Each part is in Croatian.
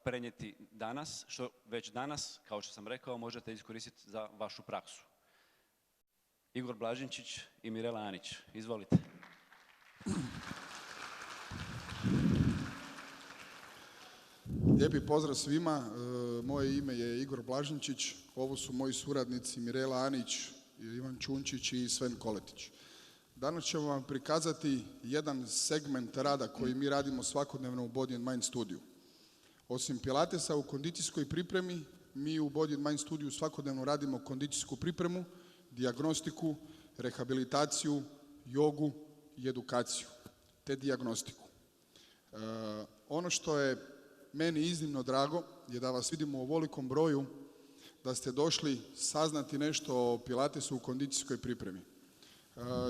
prenijeti danas, što već danas, kao što sam rekao, možete iskoristiti za vašu praksu. Igor Blažinčić i Mirela Anić. Izvolite. Lijepi pozdrav svima. Moje ime je Igor Blažinčić. Ovo su moji suradnici Mirela Anić, Ivan Čunčić i Sven Koletić. Danas ćemo vam prikazati jedan segment rada koji mi radimo svakodnevno u Body and Mind studiju. Osim pilatesa u kondicijskoj pripremi, mi u Body and Mind studiju svakodnevno radimo kondicijsku pripremu, dijagnostiku, rehabilitaciju, jogu i edukaciju, te dijagnostiku. Ono što je meni iznimno drago je da vas vidimo u ovolikom broju, da ste došli saznati nešto o pilatesu u kondicijskoj pripremi.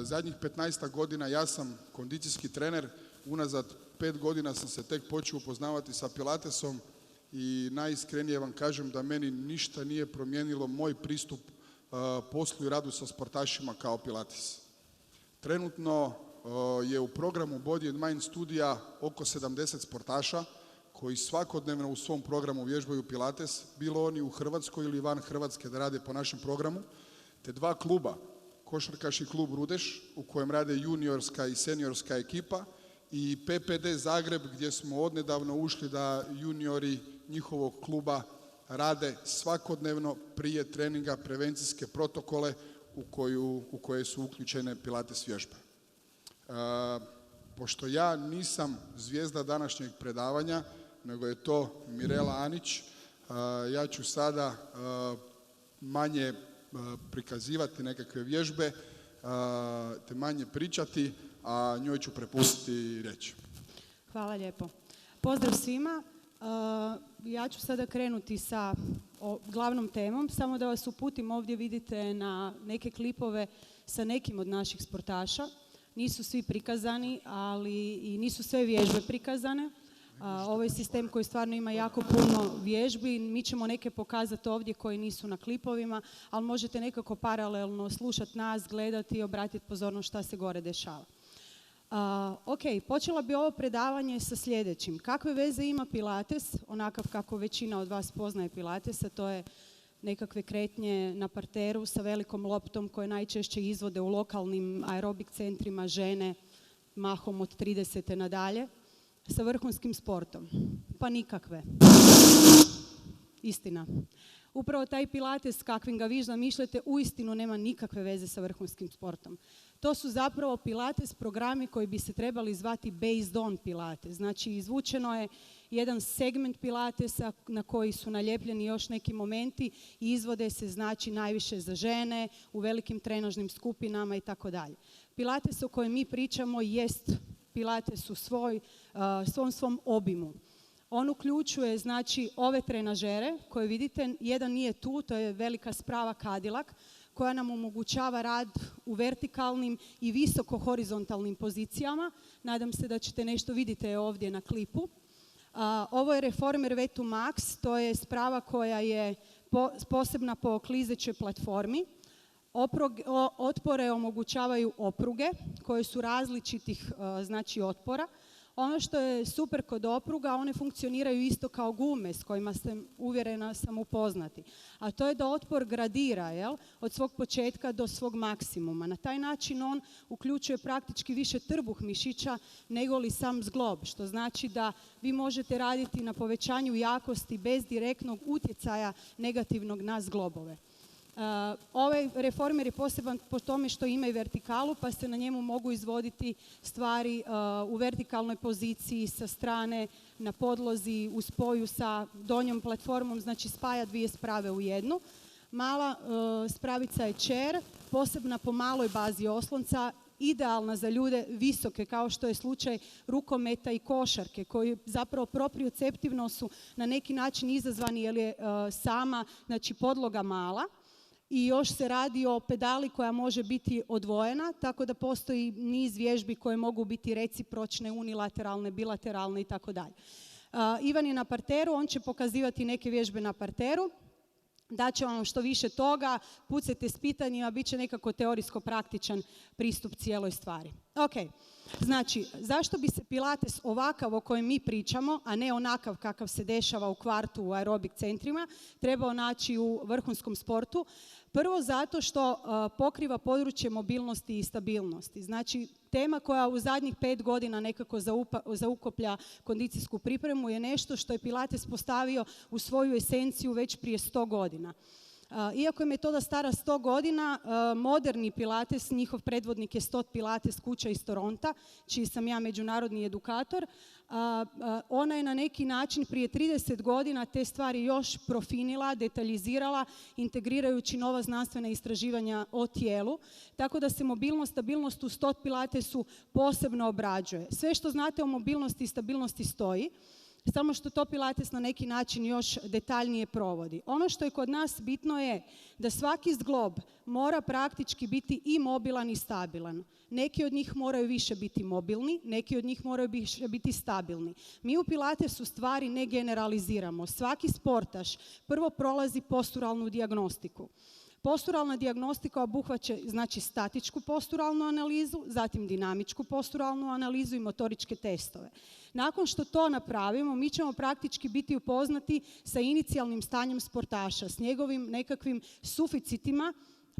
Zadnjih 15 godina ja sam kondicijski trener, unazad 5 godina sam se tek počeo upoznavati sa pilatesom i najiskrenije vam kažem da meni ništa nije promijenilo moj pristup poslu i radu sa sportašima kao pilates. Trenutno je u programu Body and Mind studija oko 70 sportaša koji svakodnevno u svom programu vježbaju pilates, bilo oni u Hrvatskoj ili van Hrvatske da rade po našem programu, te 2 kluba, košarkaški klub Rudeš u kojem rade juniorska i seniorska ekipa i PPD Zagreb gdje smo odnedavno ušli da juniori njihovog kluba rade svakodnevno prije treninga prevencijske protokole u koje su uključene pilates vježbe. Pošto ja nisam zvijezda današnjeg predavanja, nego je to Mirela Anić, ja ću sada manje prikazivati nekakve vježbe, te manje pričati, a njoj ću prepustiti riječ. Hvala lijepo. Pozdrav svima. Ja ću sada krenuti sa glavnom temom, samo da vas uputim, ovdje vidite na neke klipove sa nekim od naših sportaša. Nisu svi prikazani, ali i nisu sve vježbe prikazane. Ovo je sistem koji stvarno ima jako puno vježbi. Mi ćemo neke pokazati ovdje koji nisu na klipovima, ali možete nekako paralelno slušati nas, gledati i obratiti pozornost šta se gore dešava. Ok, počela bi ovo predavanje sa sljedećim. Kakve veze ima pilates, onakav kako većina od vas poznaje pilates, a to je nekakve kretnje na parteru sa velikom loptom koje najčešće izvode u lokalnim aerobik centrima žene, mahom od 30. nadalje, sa vrhunskim sportom? Pa nikakve. Istina. Upravo taj pilates, kakvim ga vi zamišljate, uistinu nema nikakve veze sa vrhunskim sportom. To su zapravo pilates programi koji bi se trebali zvati based on pilates. Znači, izvučeno je jedan segment pilatesa na koji su naljepljeni još neki momenti i izvode se, znači, najviše za žene, u velikim trenažnim skupinama i tako dalje. Pilates o kojem mi pričamo jest pilates u svom obimu. On uključuje, znači, ove trenažere koje vidite, jedan nije tu, to je velika sprava Cadillac, koja nam omogućava rad u vertikalnim i visoko horizontalnim pozicijama. Nadam se da ćete nešto vidjeti ovdje na klipu. Ovo je Reformer V2 Max, to je sprava koja je posebna po klizećoj platformi. Otpore omogućavaju opruge koje su različitih, znači, otpora. Ono što je super kod opruga, one funkcioniraju isto kao gume s kojima sam uvjerena sam upoznati. A to je da otpor gradira, od svog početka do svog maksimuma. Na taj način on uključuje praktički više trbuh mišića nego li sam zglob, što znači da vi možete raditi na povećanju jakosti bez direktnog utjecaja negativnog na zglobove. Ovaj reformer je poseban po tome što ima i vertikalu, pa se na njemu mogu izvoditi stvari u vertikalnoj poziciji sa strane, na podlozi, u spoju sa donjom platformom, znači spaja 2 sprave u jednu. Mala spravica je chair, posebna po maloj bazi oslonca, idealna za ljude visoke, kao što je slučaj rukometa i košarke, koji zapravo proprioceptivno su na neki način izazvani jer je sama, znači, podloga mala. I još se radi o pedali koja može biti odvojena, tako da postoji niz vježbi koje mogu biti recipročne, unilateralne, bilateralne i tako dalje. Ivan je na parteru, on će pokazivati neke vježbe na parteru. daće vam što više toga, pucajte s pitanjima, bit će nekako teorijsko-praktičan pristup cijeloj stvari. Ok, znači, zašto bi se pilates ovakav o kojem mi pričamo, a ne onakav kakav se dešava u kvartu u aerobik centrima, trebao naći u vrhunskom sportu? Prvo zato što pokriva područje mobilnosti i stabilnosti. Znači, tema koja u zadnjih 5 godina nekako zaukoplja kondicijsku pripremu je nešto što je Pilates postavio u svoju esenciju već prije 100 godina. Iako je metoda stara 100 godina, moderni Pilates, njihov predvodnik je Stott Pilates, kuća iz Toronta, čiji sam ja međunarodni edukator. Ona je na neki način prije 30 godina te stvari još profinila, detaljizirala, integrirajući nova znanstvena istraživanja o tijelu, tako da se mobilnost, stabilnost u Stott Pilatesu posebno obrađuje. Sve što znate o mobilnosti i stabilnosti stoji, samo što to Pilates na neki način još detaljnije provodi. Ono što je kod nas bitno je da svaki zglob mora praktički biti i mobilan i stabilan. Neki od njih moraju više biti mobilni, neki od njih moraju više biti stabilni. Mi u Pilatesu stvari ne generaliziramo. Svaki sportaš prvo prolazi posturalnu dijagnostiku. Posturalna dijagnostika obuhvaća znači statičku posturalnu analizu, zatim dinamičku posturalnu analizu i motoričke testove. Nakon što to napravimo, mi ćemo praktički biti upoznati sa inicijalnim stanjem sportaša, s njegovim nekakvim suficitima,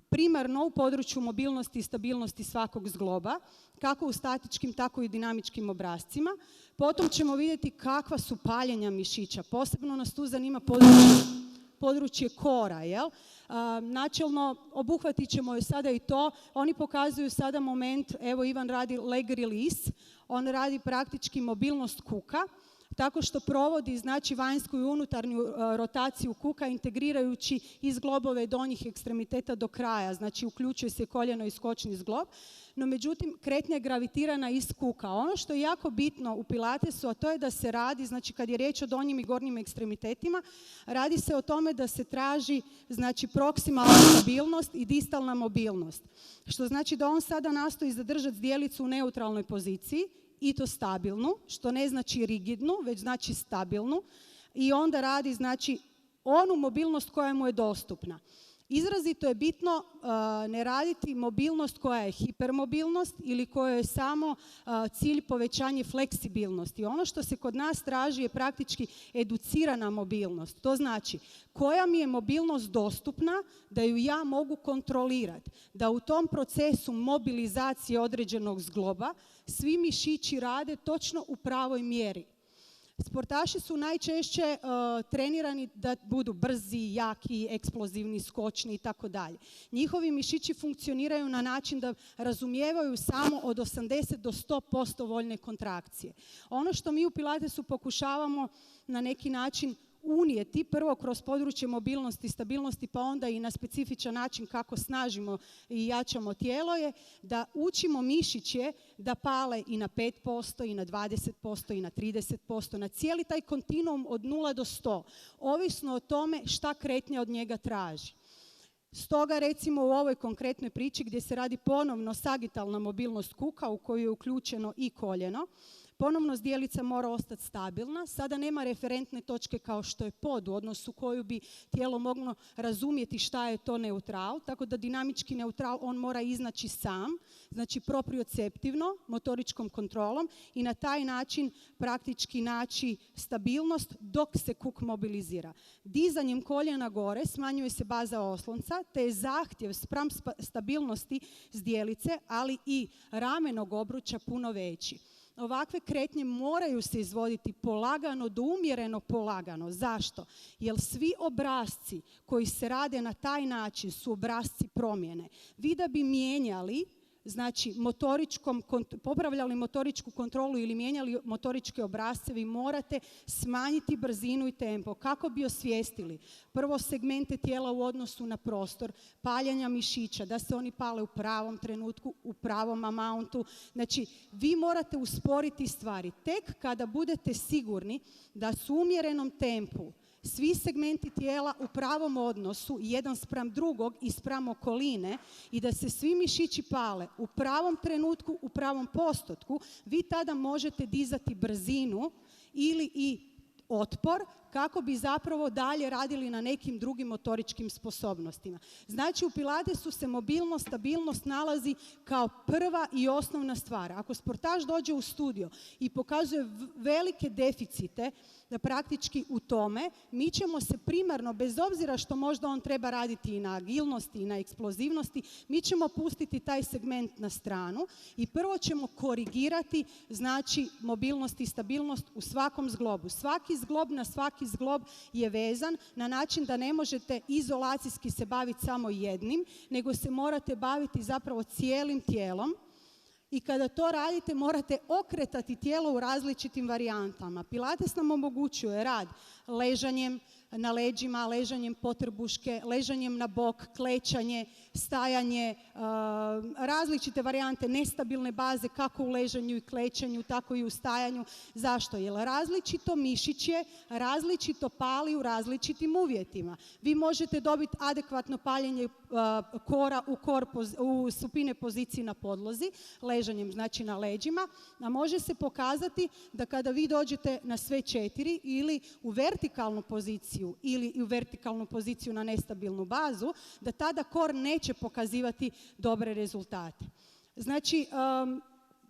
primarno u području mobilnosti i stabilnosti svakog zgloba, kako u statičkim, tako i u dinamičkim obrascima. Potom ćemo vidjeti kakva su paljenja mišića. Posebno nas tu zanima područje kora, jel? Načelno obuhvatit ćemo joj sada i to. Oni pokazuju sada moment, evo Ivan radi leg release, on radi praktički mobilnost kuka, tako što provodi znači vanjsku i unutarnju rotaciju kuka integrirajući iz zglobove donjih ekstremiteta do kraja, znači uključuje se koljeno i skočni zglob, no međutim kretnja je gravitirana iz kuka. Ono što je jako bitno u Pilatesu, a to je da se radi, znači kad je riječ o donjim i gornjim ekstremitetima, radi se o tome da se traži znači proksimalna stabilnost i distalna mobilnost, što znači da on sada nastoji zadržati zdjelicu u neutralnoj poziciji, i to stabilnu, što ne znači rigidnu, već znači stabilnu, i onda radi znači onu mobilnost koja mu je dostupna. Izrazito je bitno ne raditi mobilnost koja je hipermobilnost ili koja je samo cilj povećanje fleksibilnosti. Ono što se kod nas traži je praktički educirana mobilnost. To znači koja mi je mobilnost dostupna da ju ja mogu kontrolirati. Da u tom procesu mobilizacije određenog zgloba svi mišići rade točno u pravoj mjeri. Sportaši su najčešće trenirani da budu brzi, jaki, eksplozivni, skočni i tako dalje. Njihovi mišići funkcioniraju na način da razumijevaju samo od 80 do 100% voljne kontrakcije. Ono što mi u Pilatesu pokušavamo na neki način unijeti, prvo kroz područje mobilnosti i stabilnosti, pa onda i na specifičan način kako snažimo i jačamo tijelo, je da učimo mišiće da pale i na 5%, i na 20%, i na 30%, na cijeli taj kontinuum od 0 do 100, ovisno o tome šta kretnja od njega traži. Stoga recimo u ovoj konkretnoj priči gdje se radi ponovno sagitalna mobilnost kuka u koju je uključeno i koljeno, ponovno zdjelica mora ostati stabilna, sada nema referentne točke kao što je pod, u odnosu koju bi tijelo moglo razumjeti šta je to neutral, tako da dinamički neutral on mora iznaći sam, znači proprioceptivno, motoričkom kontrolom i na taj način praktički naći stabilnost dok se kuk mobilizira. Dizanjem koljena gore smanjuje se baza oslonca, te je zahtjev spram stabilnosti zdjelice, ali i ramenog obruča puno veći. Ovakve kretnje moraju se izvoditi polagano do umjereno polagano. Zašto? Jer svi obrasci koji se rade na taj način su obrasci promjene. Vi da bi mijenjali, znači popravljali motoričku kontrolu ili mijenjali motoričke obrasce, vi morate smanjiti brzinu i tempo. Kako bi osvijestili? Prvo segmente tijela u odnosu na prostor, paljenja mišića, da se oni pale u pravom trenutku, u pravom amountu. Znači, vi morate usporiti stvari. Tek kada budete sigurni da su u umjerenom tempu svi segmenti tijela u pravom odnosu, jedan spram drugog i spram okoline, i da se svi mišići pale u pravom trenutku, u pravom postotku, vi tada možete dizati brzinu ili i otpor kako bi zapravo dalje radili na nekim drugim motoričkim sposobnostima. Znači u Pilatesu se mobilnost, stabilnost nalazi kao prva i osnovna stvar. Ako sportaš dođe u studio i pokazuje velike deficite da praktički u tome, mi ćemo se primarno, bez obzira što možda on treba raditi i na agilnosti i na eksplozivnosti, mi ćemo pustiti taj segment na stranu i prvo ćemo korigirati, znači, mobilnost i stabilnost u svakom zglobu. Svaki zglob na svaki zglob je vezan na način da ne možete izolacijski se baviti samo jednim, nego se morate baviti zapravo cijelim tijelom. I kada to radite, morate okretati tijelo u različitim varijantama. Pilates nam omogućuje rad ležanjem na leđima, ležanjem potrbuške, ležanjem na bok, klećanje, stajanje, različite varijante nestabilne baze kako u ležanju i klećanju, tako i u stajanju. Zašto? Jer različito mišiće različito pali u različitim uvjetima. Vi možete dobiti adekvatno paljenje kora u supine poziciji na podlozi, ležanjem, znači na leđima, a može se pokazati da kada vi dođete na sve 4 ili u vertikalnu poziciju ili u vertikalnu poziciju na nestabilnu bazu, da tada kor neće pokazivati dobre rezultate. Znači,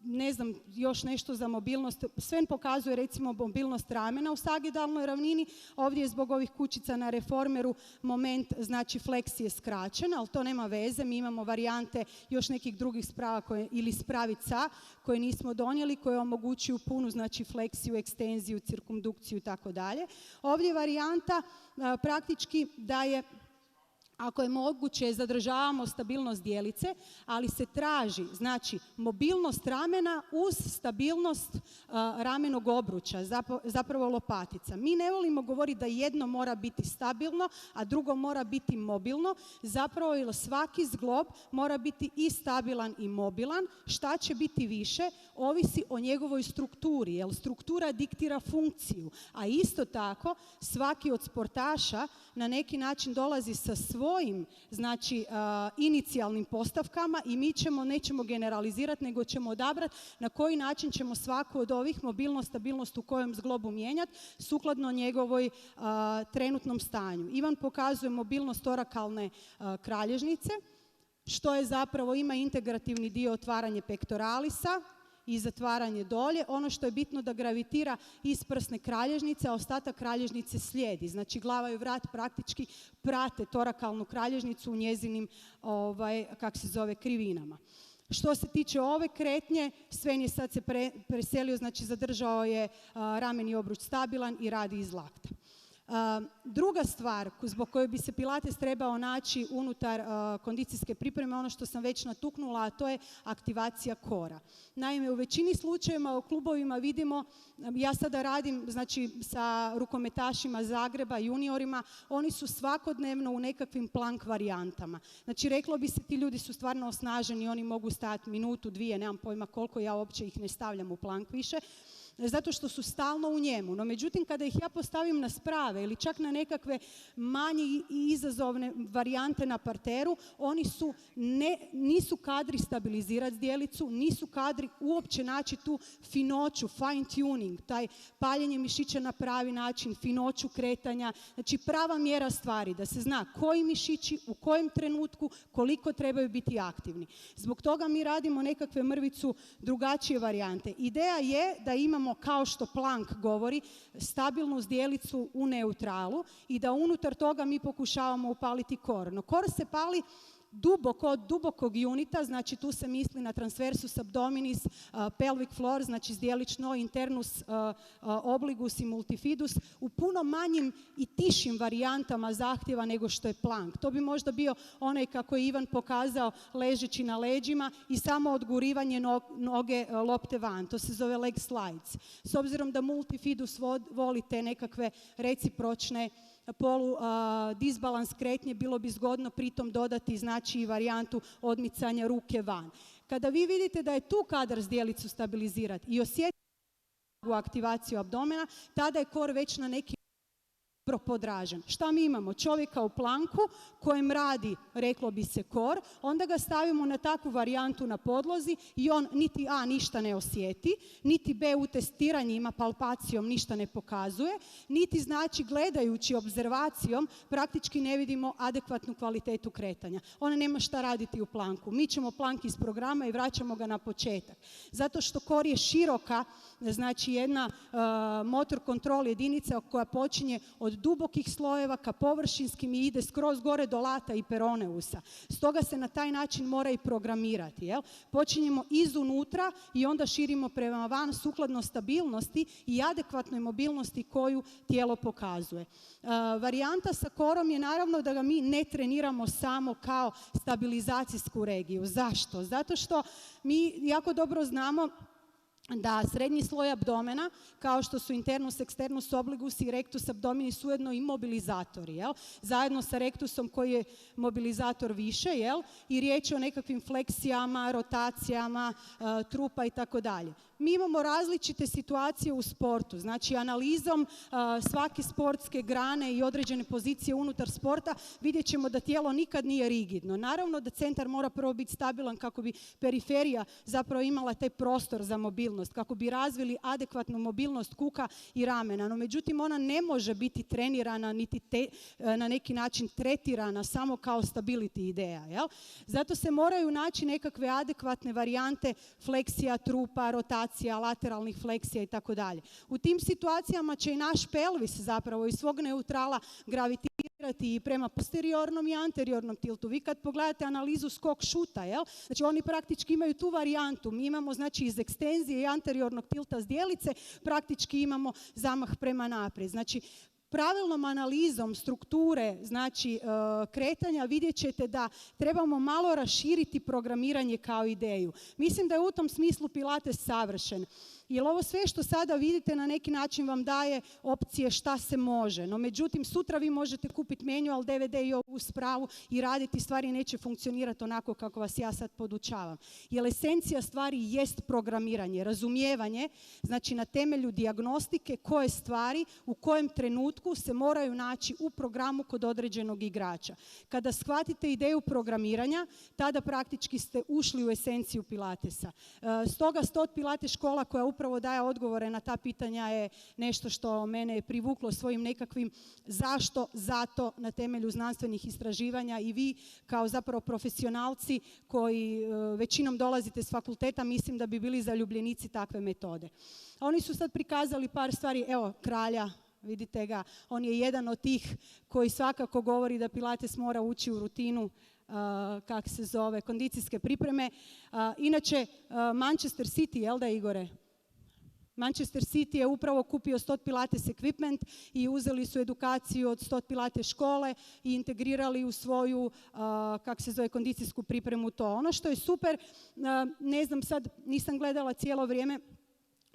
ne znam, još nešto za mobilnost. Sven pokazuje recimo mobilnost ramena u sagittalnoj ravnini. Ovdje je zbog ovih kućica na reformeru moment, znači fleksije skraćen, ali to nema veze. Mi imamo varijante još nekih drugih sprava ili spravica koje nismo donijeli, koje omogućuju punu, znači, fleksiju, ekstenziju, cirkumdukciju i tako dalje. Ovdje je varijanta praktički da je, ako je moguće, zadržavamo stabilnost dijelice, ali se traži, znači, mobilnost ramena uz stabilnost ramenog obruča, zapravo lopatica. Mi ne volimo govoriti da jedno mora biti stabilno, a drugo mora biti mobilno, zapravo jer svaki zglob mora biti i stabilan i mobilan. Šta će biti više, ovisi o njegovoj strukturi, jer struktura diktira funkciju, a isto tako svaki od sportaša na neki način dolazi sa svojim, znači, inicijalnim postavkama i mi nećemo generalizirati, nego ćemo odabrati na koji način ćemo svaku od ovih, mobilnost, stabilnost u kojem zglobu mijenjati, sukladno njegovoj trenutnom stanju. Ivan pokazuje mobilnost torakalne kralježnice, što je zapravo, ima integrativni dio otvaranje pektoralisa i zatvaranje dolje. Ono što je bitno da gravitira iz prsne kralježnice, a ostatak kralježnice slijedi. Znači glava i vrat praktički prate torakalnu kralježnicu u njezinim, krivinama. Što se tiče ove kretnje, Sven je sad se preselio, znači zadržao je rameni obruč stabilan i radi iz lakta. Druga stvar zbog koje bi se Pilates trebao naći unutar kondicijske pripreme, ono što sam već natuknula, a to je aktivacija kora. Naime, u većini slučajeva u klubovima vidimo, ja sada radim, znači, sa rukometašima Zagreba, juniorima, oni su svakodnevno u nekakvim plank varijantama. Znači, reklo bi se, ti ljudi su stvarno osnaženi, oni mogu stajati minutu, 2, nemam pojma koliko, ja uopće ih ne stavljam u plank više, zato što su stalno u njemu. No međutim, kada ih ja postavim na sprave ili čak na nekakve manje i izazovne varijante na parteru, oni nisu kadri stabilizirati zdjelicu, nisu kadri uopće naći tu finoću, fine tuning, taj paljenje mišića na pravi način, finoću kretanja, znači prava mjera stvari, da se zna koji mišići, u kojem trenutku, koliko trebaju biti aktivni. Zbog toga mi radimo nekakve mrvicu drugačije varijante. Ideja je da imamo, kao što Planck govori, stabilnu zdjelicu u neutralu i da unutar toga mi pokušavamo upaliti kor. No kor se pali duboko od dubokog unita, znači tu se misli na transversus abdominis, pelvic floor, znači zdjelično, internus obligus i multifidus, u puno manjim i tišim varijantama zahtjeva nego što je Planck. To bi možda bio onaj, kako je Ivan pokazao, ležeći na leđima i samo odgurivanje noge lopte van. To se zove leg slides. S obzirom da multifidus voli te nekakve recipročne disbalans kretnje, bilo bi zgodno pritom dodati, znači, i varijantu odmicanja ruke van. Kada vi vidite da je tu kadar zdjelicu stabilizirati i osjetiti aktivaciju abdomena, tada je kor već na neki podražen. Šta mi imamo? Čovjeka u planku kojem radi, reklo bi se, kor, onda ga stavimo na takvu varijantu na podlozi i on niti A ništa ne osjeti, niti B u testiranjima, palpacijom ništa ne pokazuje, niti znači gledajući obzervacijom praktički ne vidimo adekvatnu kvalitetu kretanja. Ona nema šta raditi u planku. Mi ćemo plank iz programa i vraćamo ga na početak. Zato što kor je široka, znači jedna motor kontrol jedinica koja počinje od dubokih slojeva ka površinskim i ide skroz gore do lata i peroneusa. Stoga se na taj način mora i programirati. Jel? Počinjemo izunutra i onda širimo prema van sukladno stabilnosti i adekvatnoj mobilnosti koju tijelo pokazuje. Varijanta sa korom je naravno da ga mi ne treniramo samo kao stabilizacijsku regiju. Zašto? Zato što mi jako dobro znamo da srednji sloj abdomena, kao što su internus, externus, obligus i rectus abdominis ujedno i mobilizatori, jel? Zajedno sa rectusom koji je mobilizator više, jel? I riječ je o nekakvim fleksijama, rotacijama trupa i tako dalje. Mi imamo različite situacije u sportu, znači analizom svake sportske grane i određene pozicije unutar sporta vidjet ćemo da tijelo nikad nije rigidno. Naravno da centar mora prvo biti stabilan kako bi periferija zapravo imala taj prostor za mobilnost, kako bi razvili adekvatnu mobilnost kuka i ramena. No međutim ona ne može biti trenirana niti na neki način tretirana samo kao stability ideja. Jel? Zato se moraju naći nekakve adekvatne varijante fleksija trupa, rotacija, lateralnih fleksija i tako dalje. U tim situacijama će i naš pelvis zapravo iz svog neutrala gravitirati i prema posteriornom i anteriornom tiltu. Vi kad pogledate analizu skok šuta, jel? Znači oni praktički imaju tu varijantu. Mi imamo znači iz ekstenzije i anteriornog tilta zdjelice praktički imamo zamah prema naprijed. Znači pravilnom analizom strukture, znači kretanja, vidjet ćete da trebamo malo raširiti programiranje kao ideju. Mislim da je u tom smislu Pilates savršen. Jer ovo sve što sada vidite na neki način vam daje opcije šta se može. No međutim, sutra vi možete kupiti manual, DVD i ovu spravu i raditi stvari neće funkcionirati onako kako vas ja sad podučavam. Jer esencija stvari jest programiranje, razumijevanje, znači na temelju dijagnostike koje stvari u kojem trenutku se moraju naći u programu kod određenog igrača. Kada shvatite ideju programiranja, tada praktički ste ušli u esenciju Pilatesa. Stoga Stott Pilates škola koja upravo daje odgovore na ta pitanja je nešto što mene je privuklo svojim nekakvim zašto, zato na temelju znanstvenih istraživanja i vi kao zapravo profesionalci koji većinom dolazite s fakulteta mislim da bi bili zaljubljenici takve metode. Oni su sad prikazali par stvari, evo kralja, vidite ga, on je jedan od tih koji svakako govori da Pilates mora ući u rutinu kak se zove, kondicijske pripreme. Inače, Manchester City, jel da Igore? Manchester City je upravo kupio Stott Pilates equipment i uzeli su edukaciju od Stott Pilates škole i integrirali u svoju, kak se zove, kondicijsku pripremu to. Ono što je super, ne znam sad, nisam gledala cijelo vrijeme,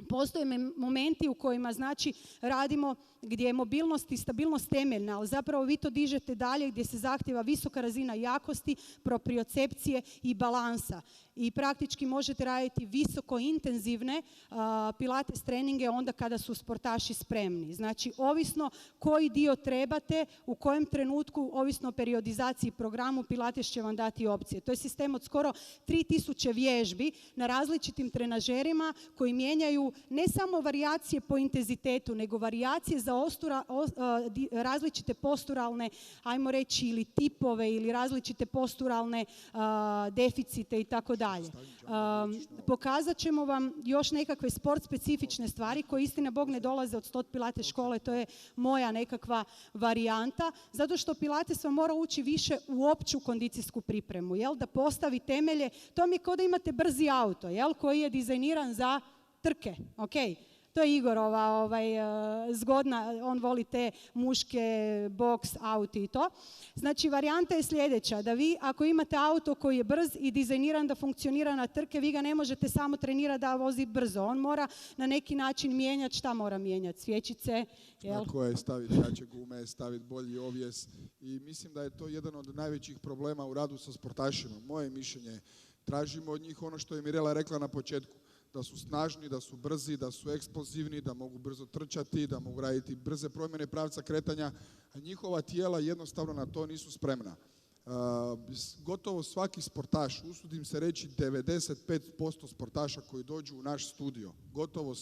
postoje momenti u kojima znači radimo gdje je mobilnost i stabilnost temeljna, ali zapravo vi to dižete dalje gdje se zahtjeva visoka razina jakosti, propriocepcije i balansa. I praktički možete raditi visoko intenzivne pilates treninge onda kada su sportaši spremni. Znači, ovisno koji dio trebate, u kojem trenutku, ovisno o periodizaciji programu, Pilates će vam dati opcije. To je sistem od skoro 3000 vježbi na različitim trenažerima koji mijenjaju ne samo varijacije po intenzitetu, nego varijacije za različite posturalne, ajmo reći, ili tipove ili različite posturalne deficite i tako dalje. Pokazat ćemo vam još nekakve sport specifične stvari koje istina Bog ne dolaze od Stott Pilates škole, to je moja nekakva varijanta, zato što Pilates vam mora ući više u opću kondicijsku pripremu, jel? Da postavi temelje, to vam je kao da imate brzi auto, jel? Koji je dizajniran za trke, ok? To je Igorova zgodna, on voli te muške boks, auti i to. Znači, varijanta je sljedeća, da vi ako imate auto koji je brz i dizajniran da funkcionira na trke, vi ga ne možete samo trenirati da vozi brzo. On mora na neki način mijenjati, šta mora mijenjati? Svječice? Jel? Tako je, staviti jače gume, staviti bolji ovjes. I mislim da je to jedan od najvećih problema u radu sa sportašima. Moje mišljenje, tražimo od njih ono što je Mirela rekla na početku. da su snažni, da su brzi, da su eksplozivni, da mogu brzo trčati, da mogu raditi brze promjene pravca kretanja, a njihova tijela jednostavno na to nisu spremna. Gotovo svaki sportaš, usudim se reći 95% sportaša koji dođu u naš studio, gotovo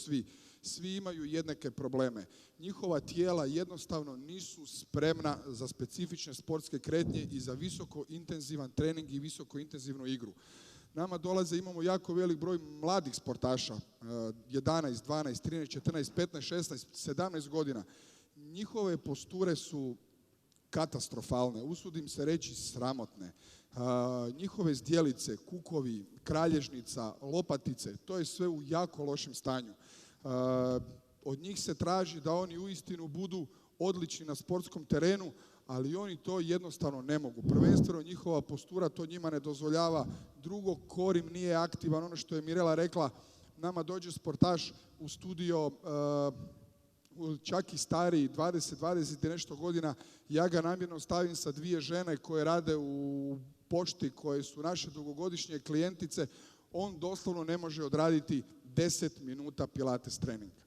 svi imaju jednake probleme. Njihova tijela jednostavno nisu spremna za specifične sportske kretnje i za visoko intenzivan trening i visoko intenzivnu igru. Nama dolaze, imamo jako velik broj mladih sportaša, 11, 12, 13, 14, 15, 16, 17 godina. Njihove posture su katastrofalne, usudim se reći sramotne. Njihove zdjelice, kukovi, kralježnica, lopatice, to je sve u jako lošem stanju. Od njih se traži da oni uistinu budu odlični na sportskom terenu, ali oni to jednostavno ne mogu. Prvenstveno njihova postura to njima ne dozvoljava. Drugo, kor im nije aktivan. Ono što je Mirela rekla, nama dođe sportaš u studio, čak i stariji, 20 i nešto godina, ja ga namjerno stavim sa 2 žene koje rade u pošti, koje su naše dugogodišnje klijentice, on doslovno ne može odraditi 10 minuta pilates treninga.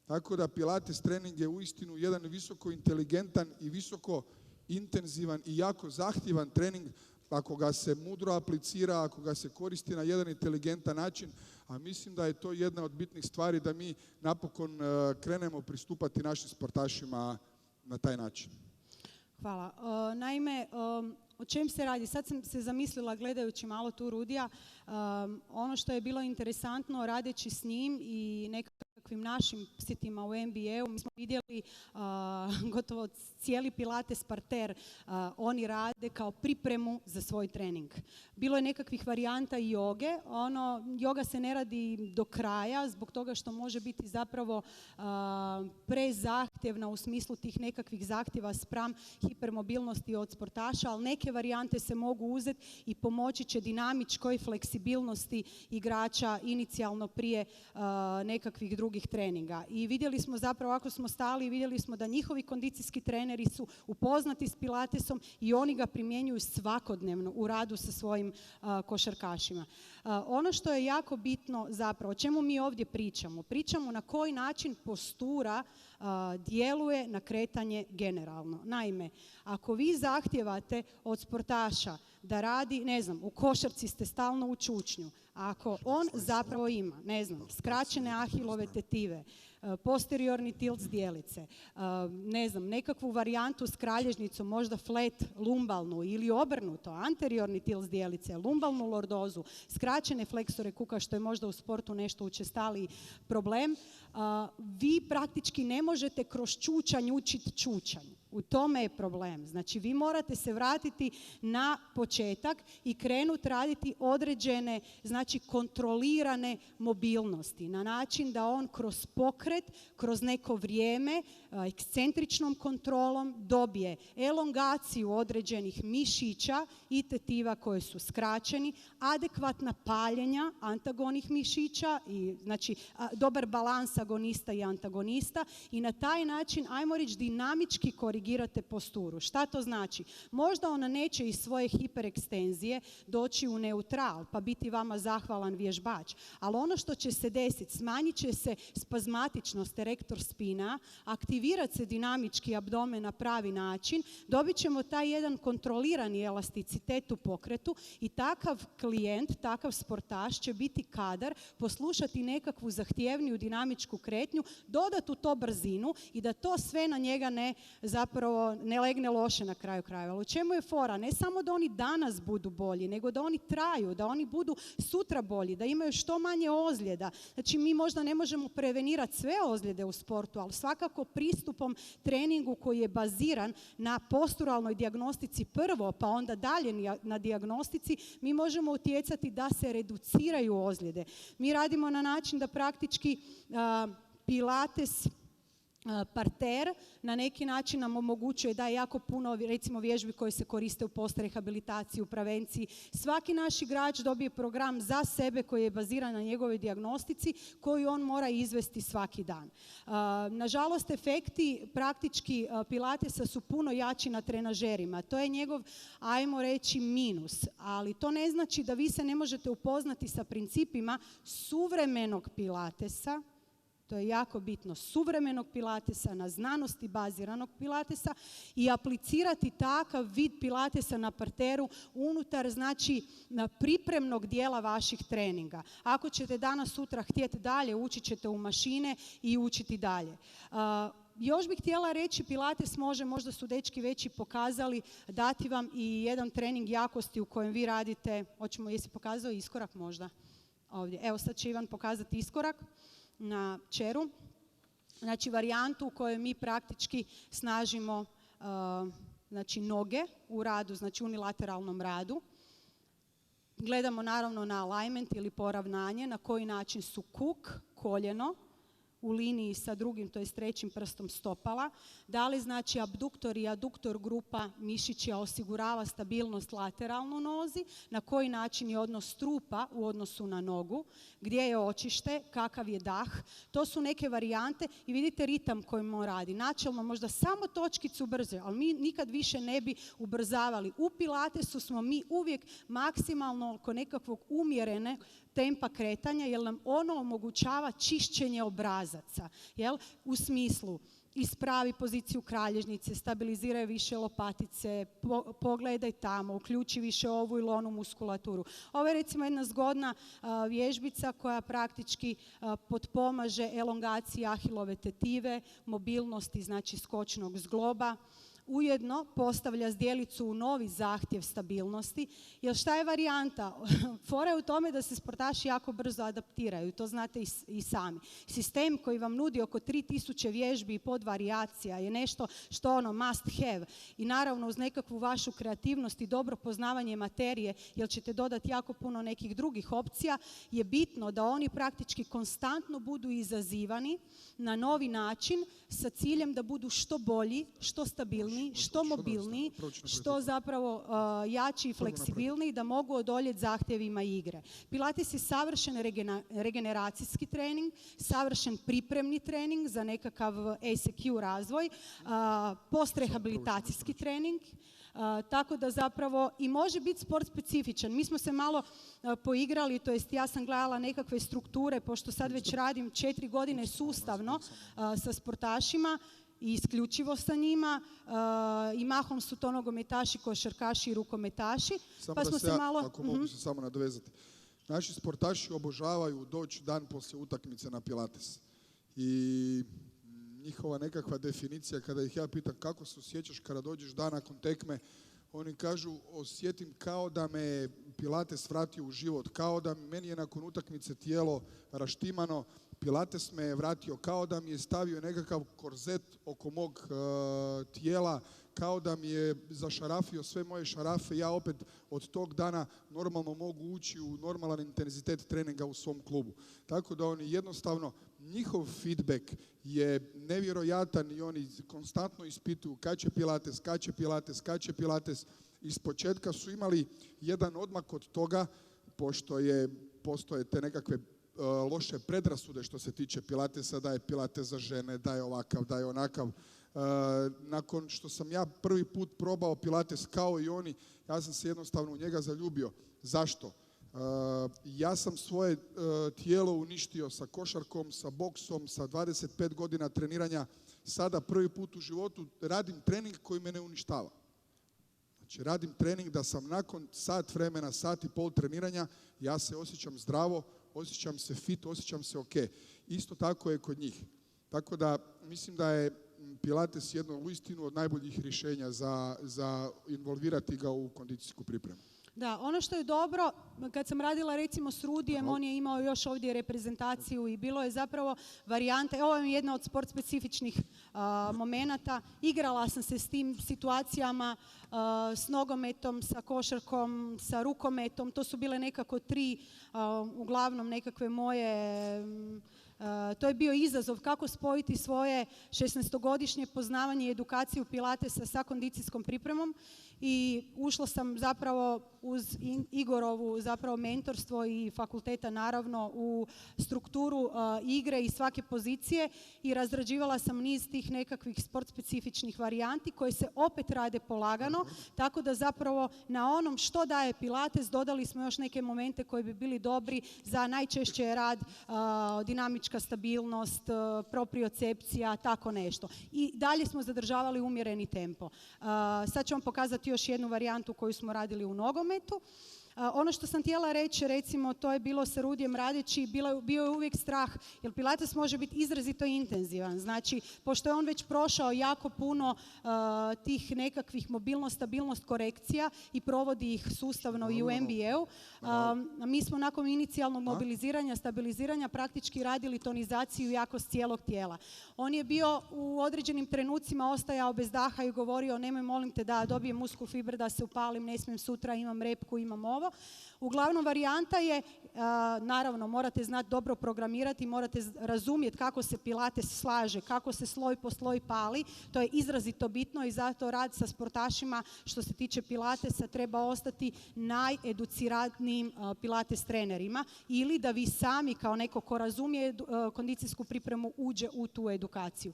Tako da pilates trening je uistinu jedan visoko inteligentan i visoko intenzivan i jako zahtjevan trening ako ga se mudro aplicira, ako ga se koristi na jedan inteligentan način, a mislim da je to jedna od bitnih stvari da mi napokon krenemo pristupati našim sportašima na taj način. Hvala. Naime, o čem se radi? Sad sam se zamislila gledajući malo tu Rudija. Ono što je bilo interesantno radeći s njim i nekakvim našim posjetima u NBA-u, mi smo vidjeli gotovo cijeli pilates parter oni rade kao pripremu za svoj trening. Bilo je nekakvih varijanta i joge. Joga se ne radi do kraja zbog toga što može biti zapravo prezahtjevna u smislu tih nekakvih zahtjeva spram hipermobilnosti od sportaša, ali neke varijante se mogu uzeti i pomoći će dinamičkoj fleksibilnosti igrača inicijalno prije nekakvih drugih treninga. I vidjeli smo zapravo, ako smo stali, vidjeli smo da njihovi kondicijski treneri su upoznati s pilatesom i oni ga primjenjuju svakodnevno u radu sa svojim košarkašima. Ono što je jako bitno zapravo, o čemu mi ovdje pričamo? Pričamo na koji način postura djeluje na kretanje generalno. Naime, ako vi zahtijevate od sportaša da radi, ne znam, u košarci ste stalno u čučnju, ako on zapravo ima, ne znam, skraćene ahilove tetive, posteriorni tilt zdjelice, ne znam, nekakvu varijantu s kralježnicom, možda flat lumbalnu ili obrnuto, anteriorni tilt zdjelice, lumbalnu lordozu, skraćene fleksore kuka, što je možda u sportu nešto učestaliji problem, vi praktički ne možete kroz čučanj učiti čučanj. U tome je problem. Znači, vi morate se vratiti na početak i krenuti raditi određene, znači kontrolirane mobilnosti na način da on kroz pokret, kroz neko vrijeme, ekscentričnom kontrolom dobije elongaciju određenih mišića i tetiva koje su skraćeni, adekvatna paljenja antagonih mišića, i znači dobar balans agonista i antagonista i na taj način, ajmo reći, dinamički korigirate posturu. Šta to znači? Možda ona neće iz svoje hiperekstenzije doći u neutral pa biti vama zahvalan vježbač, ali ono što će se desiti, smanjit će se spazmatičnost erektor spina, aktivirati se dinamički abdomen na pravi način, dobit ćemo taj jedan kontrolirani elasticitet u pokretu i takav klijent, takav sportaš će biti kadar poslušati nekakvu zahtjevniju dinamičku kretnju, dodati u to brzinu i da to sve na njega ne legne loše na kraju krajeva. U čemu je fora? Ne samo da oni danas budu bolji, nego da oni traju, da oni budu sutra bolji, da imaju što manje ozljeda. Znači, mi možda ne možemo prevenirati sve ozljede u sportu, ali svakako pristupom treningu koji je baziran na posturalnoj dijagnostici prvo, pa onda dalje na dijagnostici, mi možemo utjecati da se reduciraju ozljede. Mi radimo na način da praktički pilates parter na neki način nam omogućuje da je jako puno recimo vježbi koje se koriste u postrehabilitaciji, u prevenciji. Svaki naš igrač dobije program za sebe koji je baziran na njegovoj dijagnostici koju on mora izvesti svaki dan. Nažalost, efekti praktički pilatesa su puno jači na trenažerima. To je njegov, ajmo reći, minus. Ali to ne znači da vi se ne možete upoznati sa principima suvremenog pilatesa. To je jako bitno, suvremenog pilatesa, na znanosti baziranog pilatesa i aplicirati takav vid pilatesa na parteru unutar, znači, pripremnog dijela vaših treninga. Ako ćete danas, sutra htjeti dalje, učit ćete u mašine i učiti dalje. Još bih htjela reći, pilates može, možda su dečki već i pokazali, dati vam i jedan trening jakosti u kojem vi radite, jesi pokazao iskorak možda? Ovdje. Evo sad će Ivan pokazati iskorak na čeru, znači varijantu u kojoj mi praktički snažimo znači noge u radu, znači unilateralnom radu. Gledamo naravno na alignment ili poravnanje, na koji način su kuk, koljeno, u liniji sa drugim, to je trećim prstom stopala. Da li znači abduktor i aduktor grupa mišića osigurava stabilnost lateralno nozi, na koji način je odnos strupa u odnosu na nogu, gdje je očište, kakav je dah. To su neke varijante i vidite ritam kojim on radi. Načelno možda samo točkicu brže, ali mi nikad više ne bi ubrzavali. U pilatesu smo mi uvijek maksimalno oko nekakvog umjerene tempa kretanja, jer nam ono omogućava čišćenje obrazaca. Jel? U smislu, ispravi poziciju kralježnice, stabiliziraj više lopatice, pogledaj tamo, uključi više ovu ili onu muskulaturu. Ovo je recimo jedna zgodna vježbica koja praktički potpomaže elongaciji ahilove tetive, mobilnosti, znači skočnog zgloba. Ujedno postavlja zdjelicu u novi zahtjev stabilnosti, jer šta je varijanta? Fora je u tome da se sportaši jako brzo adaptiraju, to znate i sami. Sistem koji vam nudi oko 3000 vježbi i podvarijacija je nešto što ono must have i naravno uz nekakvu vašu kreativnost i dobro poznavanje materije, jer ćete dodati jako puno nekih drugih opcija, je bitno da oni praktički konstantno budu izazivani na novi način sa ciljem da budu što bolji, što stabilniji, što mobilniji, što zapravo jači i fleksibilniji, da mogu odoljeti zahtjevima igre. Pilates je savršen regeneracijski trening, savršen pripremni trening za nekakav ACQ razvoj, postrehabilitacijski trening, tako da zapravo i može biti sport specifičan. Mi smo se malo poigrali, to jest ja sam gledala nekakve strukture, pošto sad već radim 4 godine sustavno sa sportašima, i isključivo sa njima i mahom su to nogometaši, košarkaši i rukometaši. Pa smo se ako mogu se samo nadovezati. Naši sportaši obožavaju doći dan poslije utakmice na pilates. I njihova nekakva definicija, kada ih ja pitam kako se osjećaš kada dođeš dan nakon tekme, oni kažu osjetim kao da me pilates vratio u život, kao da meni je nakon utakmice tijelo raštimano, pilates me je vratio, kao da mi je stavio nekakav korzet oko mog tijela, kao da mi je zašarafio sve moje šarafe. Ja opet od tog dana normalno mogu ući u normalan intenzitet treninga u svom klubu. Tako da oni jednostavno, njihov feedback je nevjerojatan i oni konstantno ispituju kad će pilates, kad će pilates, kad će pilates. Ispočetka su imali jedan odmak od toga, pošto postoje te nekakve loše predrasude što se tiče pilatesa, da je pilates za žene, da je ovakav, da je onakav. Nakon što sam ja prvi put probao pilates kao i oni, ja sam se jednostavno u njega zaljubio. Zašto? Ja sam svoje tijelo uništio sa košarkom, sa boksom, sa 25 godina treniranja. Sada prvi put u životu radim trening koji me ne uništava. Znači radim trening da sam nakon sat vremena, sat i pol treniranja, ja se osjećam zdravo, osjećam se fit, osjećam se ok. Isto tako je kod njih. Tako da mislim da je pilates jedno uistinu od najboljih rješenja za involvirati ga u kondicijsku pripremu. Da, ono što je dobro, kad sam radila recimo s Rudijem, on je imao još ovdje reprezentaciju i bilo je zapravo varijante, ovo je jedna od sport specifičnih momenata, igrala sam se s tim situacijama, s nogometom, sa košarkom, sa rukometom, to su bile nekako tri, uglavnom nekakve moje To je bio izazov kako spojiti svoje 16-godišnje poznavanje i edukaciju Pilatesa sa kondicijskom pripremom i ušla sam zapravo uz Igorovu zapravo mentorstvo i fakulteta naravno u strukturu igre i svake pozicije i razrađivala sam niz tih nekakvih sport specifičnih varijanti koje se opet rade polagano, tako da zapravo na onom što daje Pilates dodali smo još neke momente koji bi bili dobri za najčešće rad, dinamička stabilnost, propriocepcija, tako nešto. I dalje smo zadržavali umjereni tempo. Sad ću vam pokazati još jednu varijantu koju smo radili u nogometu. Ono što sam htjela reći, recimo, to je bilo sa Rudijem radeći, bio je uvijek strah, jer Pilates može biti izrazito intenzivan. Znači, pošto je on već prošao jako puno tih nekakvih mobilnost, stabilnost korekcija i provodi ih sustavno i u NBA-u, mi smo nakon inicijalnog mobiliziranja, stabiliziranja praktički radili tonizaciju i jakost cijelog tijela. On je bio u određenim trenucima ostajao bez daha i govorio nemoj molim te da dobijem muskul fiber, da se upalim, ne smijem sutra, imam repku, imam ovo. Uglavnom varijanta je, naravno morate znati dobro programirati, morate razumjeti kako se Pilates slaže, kako se sloj po sloj pali, to je izrazito bitno i zato rad sa sportašima što se tiče Pilatesa treba ostati najeduciranijim Pilates trenerima ili da vi sami kao neko ko razumije kondicijsku pripremu uđe u tu edukaciju.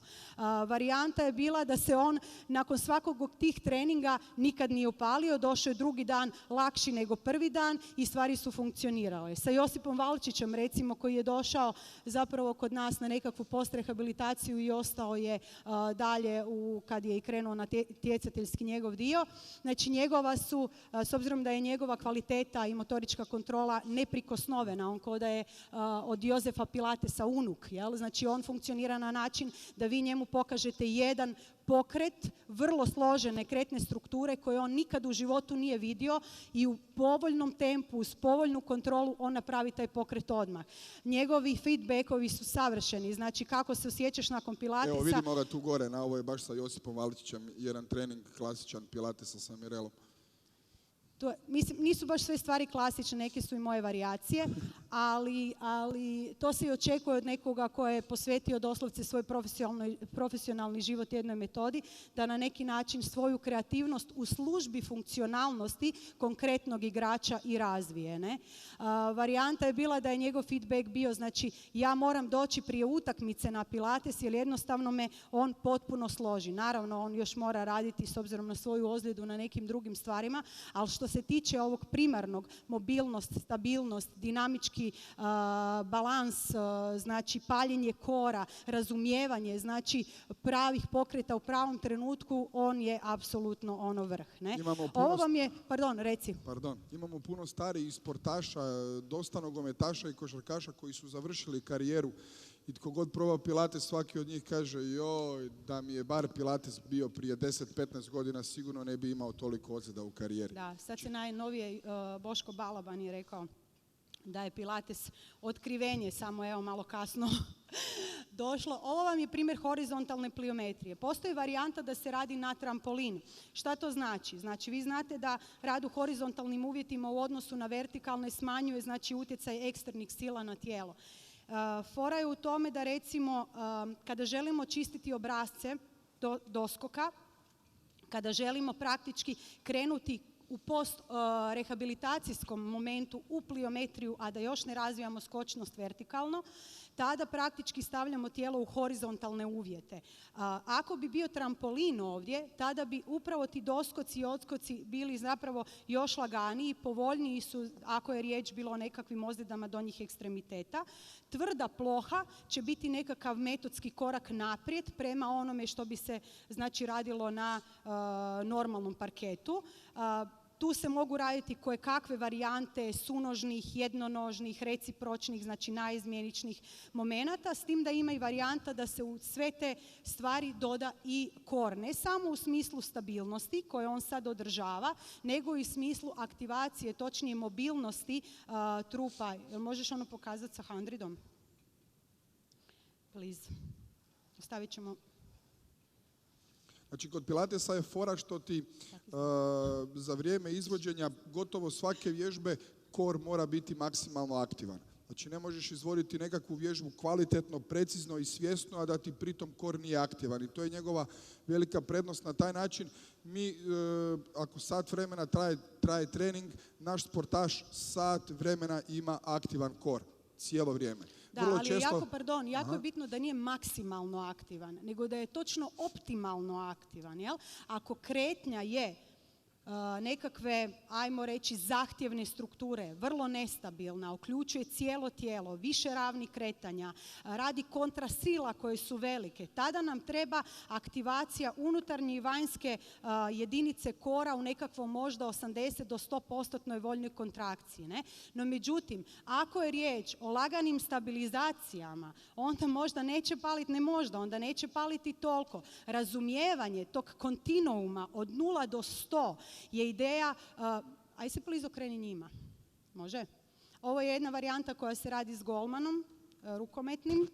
Varijanta je bila da se on nakon svakog od tih treninga nikad nije upalio, došao je drugi dan lakši nego prvi dan i stvari su funkcionirale. Sa Josipom Valčićem recimo koji je došao zapravo kod nas na nekakvu postrehabilitaciju i ostao je dalje kad je i krenuo na tjecateljski njegov dio. Znači njegova su, s obzirom da je njegova kvaliteta i motorička kontrola neprikosnovena, on ko da je od Jozefa Pilatesa unuk, jel? Znači on funkcionira na način da vi njemu pokažete jedan pokret, vrlo složene kretne strukture koje on nikad u životu nije vidio i u povoljnom tempu, uz povoljnu kontrolu on napravi taj pokret odmah. Njegovi feedbackovi su savršeni, znači kako se osjećaš nakon Pilatesa. Evo vidimo ga tu gore, na ovo je baš sa Josipom Valčićem, jedan trening klasičan Pilatesa sa Mirelom. Mislim, nisu baš sve stvari klasične, neke su i moje varijacije, ali to se i očekuje od nekoga ko je posvetio doslovce svoj profesionalni život jednoj metodi, da na neki način svoju kreativnost u službi funkcionalnosti konkretnog igrača i razvije. Ne? Varijanta je bila da je njegov feedback bio, znači ja moram doći prije utakmice na Pilates jer jednostavno me on potpuno složi. Naravno, on još mora raditi s obzirom na svoju ozljedu na nekim drugim stvarima, ali što se tiče ovog primarnog, mobilnost, stabilnost, dinamički balans, znači paljenje kora, razumijevanje, znači pravih pokreta u pravom trenutku, on je apsolutno ono vrh. Ne? Ovo vam je, imamo puno starijih sportaša, dosta nogometaša i košarkaša koji su završili karijeru i tko god probao Pilates, svaki od njih kaže joj, da mi je bar Pilates bio prije 10-15 godina, sigurno ne bi imao toliko ozljeda u karijeri. Da, sad se najnovije Boško Balaban je rekao da je Pilates otkrivenje, samo evo malo kasno došlo. Ovo vam je primjer horizontalne pliometrije. Postoji varijanta da se radi na trampolinu. Šta to znači? Znači vi znate da rad u horizontalnim uvjetima u odnosu na vertikalne smanjuje znači utjecaj eksternih sila na tijelo. Fora je u tome da recimo kada želimo čistiti obrasce doskoka, kada želimo praktički krenuti u post-rehabilitacijskom momentu u pliometriju, a da još ne razvijamo skočnost vertikalno, tada praktički stavljamo tijelo u horizontalne uvjete. Ako bi bio trampolin ovdje, tada bi upravo ti doskoci i odskoci bili zapravo još laganiji, povoljniji su ako je riječ bilo o nekakvim ozljedama donjih ekstremiteta. Tvrda ploha će biti nekakav metodski korak naprijed prema onome što bi se znači radilo na normalnom parketu. Tu se mogu raditi koje kakve varijante sunožnih, jednonožnih, recipročnih, znači najizmjeničnih momenata, s tim da ima i varijanta da se u sve te stvari doda i kor. Ne samo u smislu stabilnosti koje on sad održava, nego i u smislu aktivacije, točnije mobilnosti trupa. Jel možeš ono pokazati sa handridom? Please. Ostavit ćemo. Znači, kod Pilatesa je fora što ti za vrijeme izvođenja gotovo svake vježbe kor mora biti maksimalno aktivan. Znači ne možeš izvoditi nekakvu vježbu kvalitetno, precizno i svjesno, a da ti pritom kor nije aktivan. I to je njegova velika prednost. Na taj način mi, ako sat vremena traje trening, naš sportaš sat vremena ima aktivan kor cijelo vrijeme. Da, ali jako je bitno da nije maksimalno aktivan, nego da je točno optimalno aktivan. Jel? Ako kretnja je nekakve, ajmo reći, zahtjevne strukture, vrlo nestabilna, uključuje cijelo tijelo, više ravnih kretanja, radi kontrasila koje su velike, tada nam treba aktivacija unutarnje i vanjske jedinice kora u nekakvom možda 80 do 100% voljnoj kontrakciji. Ne? No međutim, ako je riječ o laganim stabilizacijama, onda možda neće paliti, onda neće paliti toliko. Razumijevanje tog kontinuuma od 0 do 100 je ideja, aj se blizu okreni njima, može? Ovo je jedna varijanta koja se radi s golmanom, rukometnim,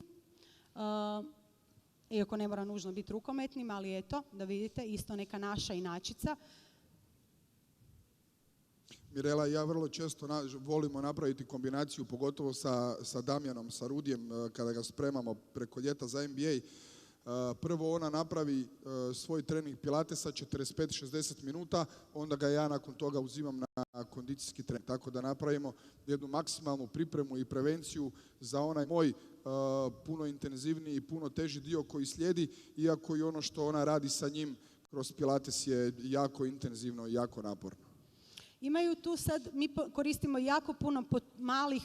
iako ne mora nužno biti rukometnim, ali eto, da vidite, isto neka naša inačica. Mirela i ja vrlo često volimo napraviti kombinaciju, pogotovo sa Damjanom, sa Rudijem, kada ga spremamo preko ljeta za NBA. Prvo ona napravi svoj trening pilatesa 45-60 minuta, onda ga ja nakon toga uzimam na kondicijski trening. Tako da napravimo jednu maksimalnu pripremu i prevenciju za onaj moj puno intenzivniji i puno teži dio koji slijedi, iako i ono što ona radi sa njim kroz pilates je jako intenzivno i jako naporno. Imaju tu sad, mi koristimo jako puno malih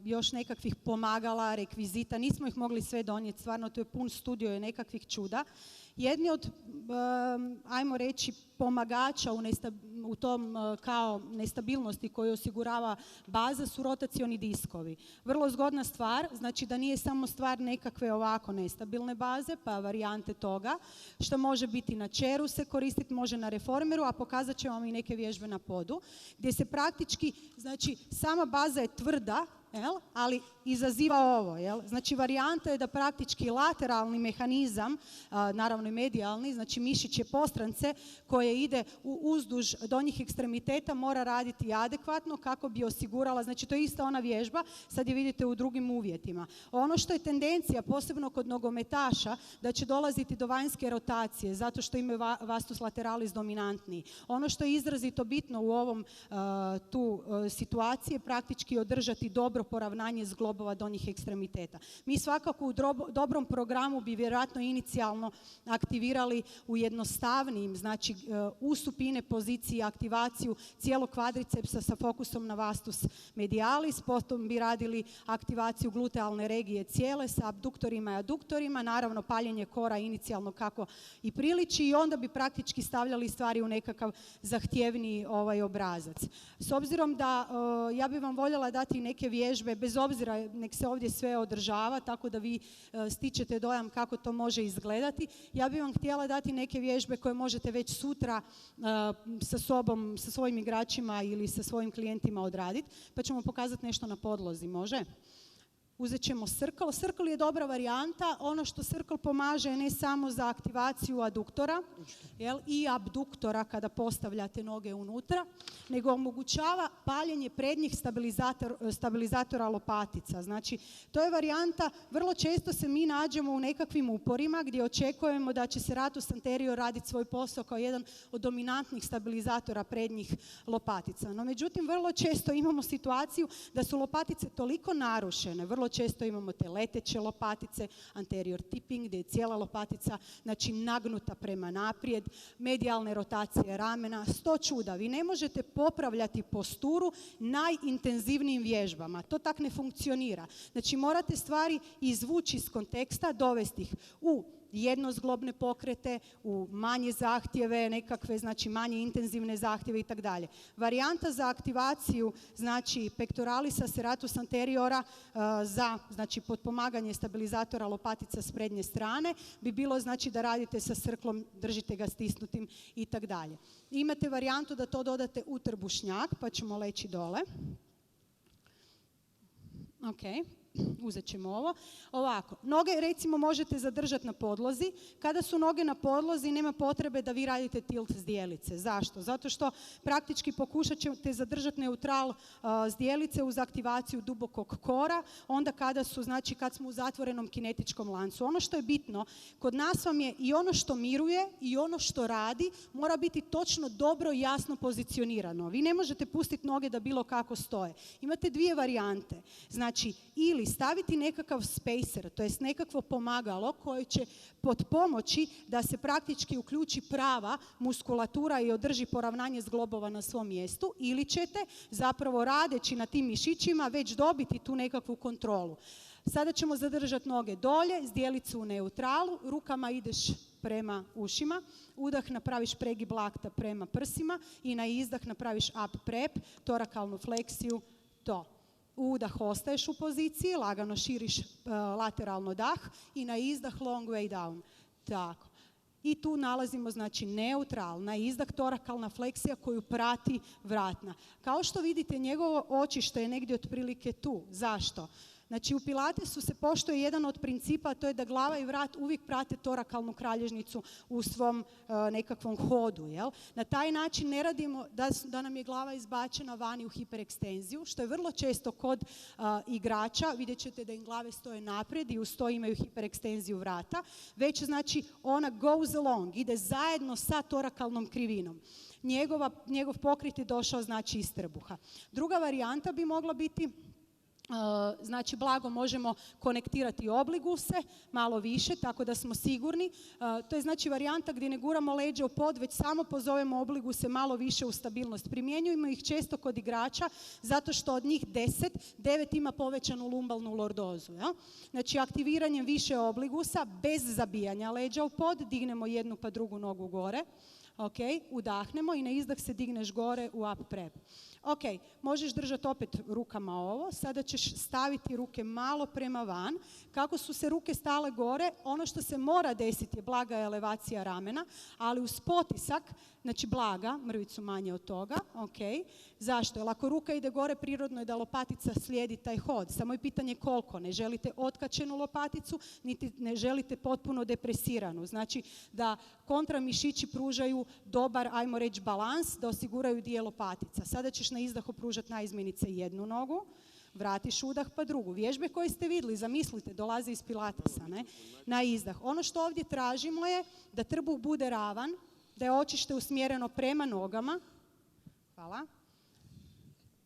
još nekakvih pomagala, rekvizita, nismo ih mogli sve donijeti, stvarno to je pun studio i nekakvih čuda. Jedni od, ajmo reći, pomagača u tom kao nestabilnosti koju osigurava baza su rotacioni diskovi. Vrlo zgodna stvar, znači da nije samo stvar nekakve ovako nestabilne baze, pa varijante toga, što može biti na čeru se koristiti, može na reformeru, a pokazat ćemo vam i neke vježbe na podu, gdje se praktički, znači sama baza je tvrda, ali izaziva ovo. Znači varijanta je da praktički lateralni mehanizam, naravno i medijalni, znači mišiće postrance koje ide uzduž donjih ekstremiteta mora raditi adekvatno kako bi osigurala, znači to je ista ona vježba, sad je vidite u drugim uvjetima. Ono što je tendencija, posebno kod nogometaša, da će dolaziti do vanjske rotacije, zato što imaju vastus lateralis dominantniji. Ono što je izrazito bitno u ovom tu situaciji je praktički održati dobro poravnanje zglobova donjih ekstremiteta. Mi svakako u dobrom programu bi vjerojatno inicijalno aktivirali u jednostavnijim, znači u supine poziciji aktivaciju cijelog kvadricepsa sa fokusom na vastus medialis, potom bi radili aktivaciju glutealne regije cijele sa abduktorima i aduktorima, naravno paljenje kora inicijalno kako i priliči i onda bi praktički stavljali stvari u nekakav zahtjevniji obrazac. S obzirom da ja bi vam voljela dati neke vježbe, bez obzira nek se ovdje sve održava, tako da vi stičete dojam kako to može izgledati. Ja bih vam htjela dati neke vježbe koje možete već sutra sa sobom, sa svojim igračima ili sa svojim klijentima odraditi, pa ćemo pokazati nešto na podlozi, može? Uzet ćemo circle. Circle je dobra varijanta. Ono što circle pomaže je ne samo za aktivaciju aduktora i abduktora kada postavljate noge unutra, nego omogućava paljenje prednjih stabilizatora lopatica. Znači, to je varijanta, vrlo često se mi nađemo u nekakvim uporima gdje očekujemo da će serratus anterior raditi svoj posao kao jedan od dominantnih stabilizatora prednjih lopatica. No, međutim, vrlo često imamo situaciju da su lopatice toliko narušene, vrlo često imamo te leteće lopatice, anterior tipping, gdje je cijela lopatica znači, nagnuta prema naprijed, medijalne rotacije ramena, 100 čuda. Vi ne možete popravljati posturu najintenzivnijim vježbama. To tak ne funkcionira. Znači, morate stvari izvući iz konteksta, dovesti ih u jednozglobne pokrete, u manje zahtjeve, nekakve, znači manje intenzivne zahtjeve i tako dalje. Varijanta za aktivaciju, znači pectoralisa serratus anteriora za, znači, potpomaganje stabilizatora lopatica s prednje strane bi bilo, znači, da radite sa cirklom, držite ga stisnutim i tako dalje. Imate varijantu da to dodate u trbušnjak, pa ćemo leći dole. Ok. uzet ćemo ovo. Ovako, noge recimo možete zadržati na podlozi. Kada su noge na podlozi nema potrebe da vi radite tilt zdjelice. Zašto? Zato što praktički pokušat ćete zadržati neutral zdjelice uz aktivaciju dubokog kora, onda kada smo u zatvorenom kinetičkom lancu. Ono što je bitno, kod nas vam je i ono što miruje i ono što radi mora biti točno dobro i jasno pozicionirano. Vi ne možete pustiti noge da bilo kako stoje. Imate dvije varijante. Znači, ili staviti nekakav spacer, to jest nekakvo pomagalo koje će potpomoći da se praktički uključi prava muskulatura i održi poravnanje zglobova na svom mjestu, ili ćete zapravo radeći na tim mišićima već dobiti tu nekakvu kontrolu. Sada ćemo zadržati noge dolje, zdjelicu u neutralu, rukama ideš prema ušima, udah napraviš pregib lakta prema prsima i na izdah napraviš up prep, torakalnu fleksiju, to. Udah ostaješ u poziciji, lagano širiš lateralno dah i na izdah long way down. Tako. I tu nalazimo znači neutral, na izdah torakalna fleksija koju prati vratna. Kao što vidite, njegovo očište je negdje otprilike tu. Zašto? Znači u Pilatesu se poštuje jedan od principa, a to je da glava i vrat uvijek prate torakalnu kralježnicu u svom nekakvom hodu. Jel? Na taj način ne radimo da nam je glava izbačena vani u hiperekstenziju, što je vrlo često kod igrača. Vidjet ćete da im glave stoje naprijed i uz to imaju hiperekstenziju vrata. Već znači ona goes along, ide zajedno sa torakalnom krivinom. Njegov pokrit je došao znači iz trbuha. Druga varijanta bi mogla biti, znači blago možemo konektirati obliguse malo više, tako da smo sigurni. To je znači varijanta gdje ne guramo leđa u pod, već samo pozovemo obliguse malo više u stabilnost. Primjenjujemo ih često kod igrača, zato što od njih 10, 9 ima povećanu lumbalnu lordozu. Ja? Znači aktiviranjem više obligusa, bez zabijanja leđa u pod, dignemo jednu pa drugu nogu gore. Ok, udahnemo i na izdah se digneš gore u up prep. Ok, možeš držati opet rukama ovo, sada ćeš staviti ruke malo prema van. Kako su se ruke stale gore, ono što se mora desiti je blaga elevacija ramena, ali uz potisak, znači blaga, mrvicu manje od toga, ok. Zašto? Jer ako ruka ide gore, prirodno je da lopatica slijedi taj hod. Samo je pitanje koliko. Ne želite otkačenu lopaticu, niti ne želite potpuno depresiranu. Znači da kontra mišići pružaju dobar, ajmo reći, balans, da osiguraju dio lopatica. Sada ćeš na izdahu pružati na izmjenice jednu nogu, vratiš udah pa drugu. Vježbe koje ste vidjeli, zamislite, dolaze iz Pilatesa, ne? Na izdah. Ono što ovdje tražimo je da trbuh bude ravan, da je očište usmjereno prema nogama. Hvala.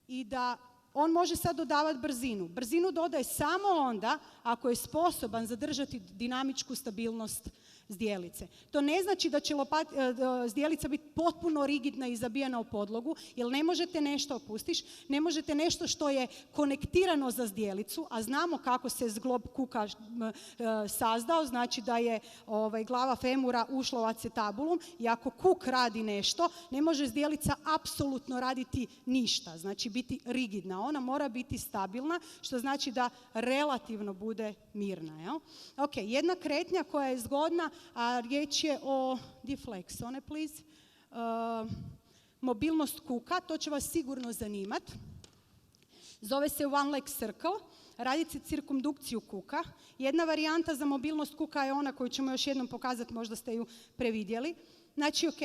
I da on može sad dodavati brzinu. Brzinu dodaje samo onda ako je sposoban zadržati dinamičku stabilnost zdjelice. To ne znači da će zdjelica biti potpuno rigidna i zabijena u podlogu, jer ne možete nešto opustiš, ne možete nešto što je konektirano za zdjelicu, a znamo kako se zglob kuka sazdao, znači da je glava femura ušla u acetabulum i ako kuk radi nešto, ne može zdjelica apsolutno raditi ništa, znači biti rigidna. Ona mora biti stabilna, što znači da relativno bude mirna. Jel? Ok, jedna kretnja koja je zgodna, a riječ je o deflex, one please. Mobilnost kuka, to će vas sigurno zanimati. Zove se one leg circle, radite cirkumdukciju kuka. Jedna varijanta za mobilnost kuka je ona koju ćemo još jednom pokazati, možda ste ju previdjeli. Znači, ok,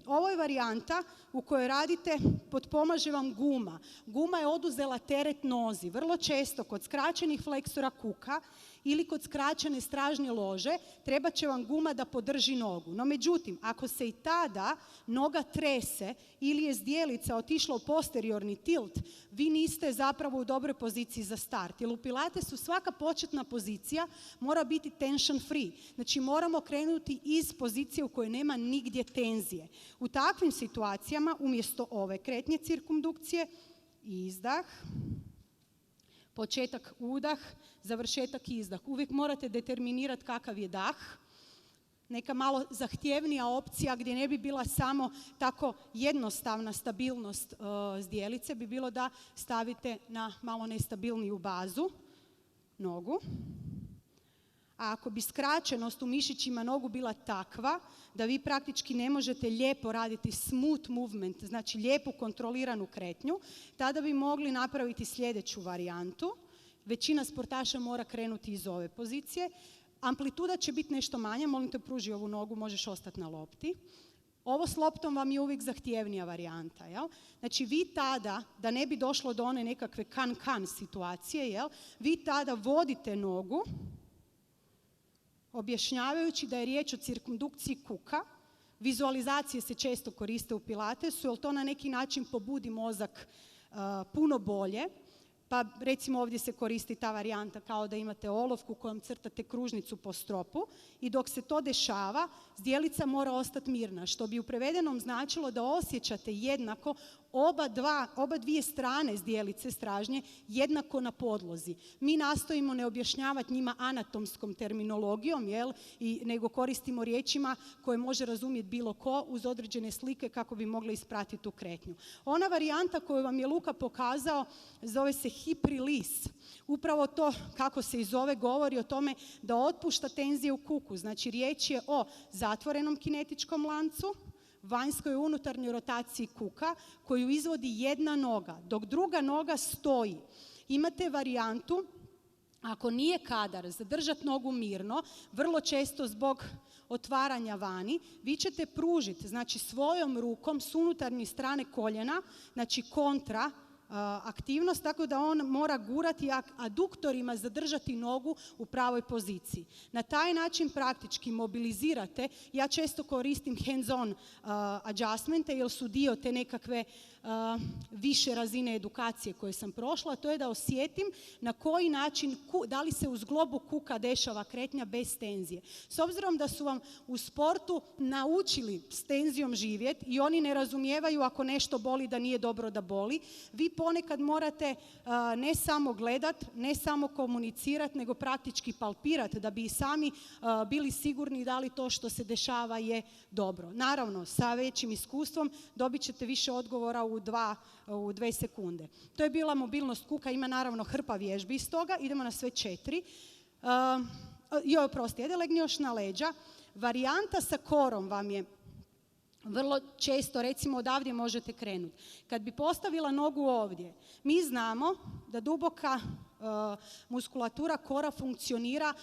ovo je varijanta u kojoj radite, potpomaže vam guma. Guma je oduzela teret nozi. Vrlo često kod skraćenih fleksora kuka ili kod skraćene stražnje lože treba će vam guma da podrži nogu. No međutim, ako se i tada noga trese ili je zdjelica otišla u posteriorni tilt, vi niste zapravo u dobroj poziciji za start. Jer u Pilatesu svaka početna pozicija mora biti tension free. Znači moramo krenuti iz pozicije u kojoj nema nigdje tenzije. U takvim situacijama umjesto ove kretnje cirkumdukcije, izdah, početak udah, završetak izdah. Uvijek morate determinirati kakav je dah. Neka malo zahtjevnija opcija gdje ne bi bila samo tako jednostavna stabilnost zdjelice bi bilo da stavite na malo nestabilniju bazu nogu. A ako bi skraćenost u mišićima nogu bila takva da vi praktički ne možete lijepo raditi smooth movement, znači lijepu kontroliranu kretnju, tada bi mogli napraviti sljedeću varijantu. većina sportaša mora krenuti iz ove pozicije. Amplituda će biti nešto manja, molim te pruži ovu nogu, možeš ostati na lopti. Ovo s loptom vam je uvijek zahtjevnija varijanta. Jel? Znači vi tada, da ne bi došlo do one nekakve kan-kan situacije, jel? Vi tada vodite nogu, objašnjavajući da je riječ o cirkumdukciji kuka. Vizualizacije se često koriste u pilatesu, jer to na neki način pobudi mozak puno bolje. Pa recimo ovdje se koristi ta varijanta kao da imate olovku kojom crtate kružnicu po stropu i dok se to dešava, zdjelica mora ostati mirna, što bi u prevedenom značilo da osjećate jednako oba dvije strane zdjelice stražnje jednako na podlozi. Mi nastojimo ne objašnjavati njima anatomskom terminologijom, nego koristimo riječima koje može razumjeti bilo ko uz određene slike kako bi mogli ispratiti tu kretnju. Ona varijanta koju vam je Luka pokazao zove se hip release. Upravo to kako se iz ove govori o tome da otpušta tenzije u kuku. Znači riječ je o zatvorenom kinetičkom lancu, vanjskoj i unutarnjoj rotaciji kuka koju izvodi jedna noga, dok druga noga stoji. Imate varijantu, ako nije kadar zadržati nogu mirno, vrlo često zbog otvaranja vani, vi ćete pružiti, znači svojom rukom s unutarnje strane koljena, znači kontra aktivnost, tako da on mora gurati aduktorima zadržati nogu u pravoj poziciji. Na taj način praktički mobilizirate, ja često koristim hands-on adjustmente jer su dio te nekakve više razine edukacije koje sam prošla, to je da osjetim na koji način, da li se u zglobu kuka dešava kretnja bez tenzije. S obzirom da su vam u sportu naučili s tenzijom živjeti i oni ne razumijevaju ako nešto boli da nije dobro da boli, vi ponekad morate ne samo gledat, ne samo komunicirat, nego praktički palpirat da bi i sami bili sigurni da li to što se dešava je dobro. Naravno, sa većim iskustvom dobit ćete više odgovora u 2 sekunde. To je bila mobilnost kuka, ima naravno hrpa vježbi iz toga. Idemo na sve 4. Ajde legni još na leđa. Varijanta sa korom vam je vrlo često, recimo odavdje možete krenuti. Kad bi postavila nogu ovdje, mi znamo da duboka muskulatura kora funkcionira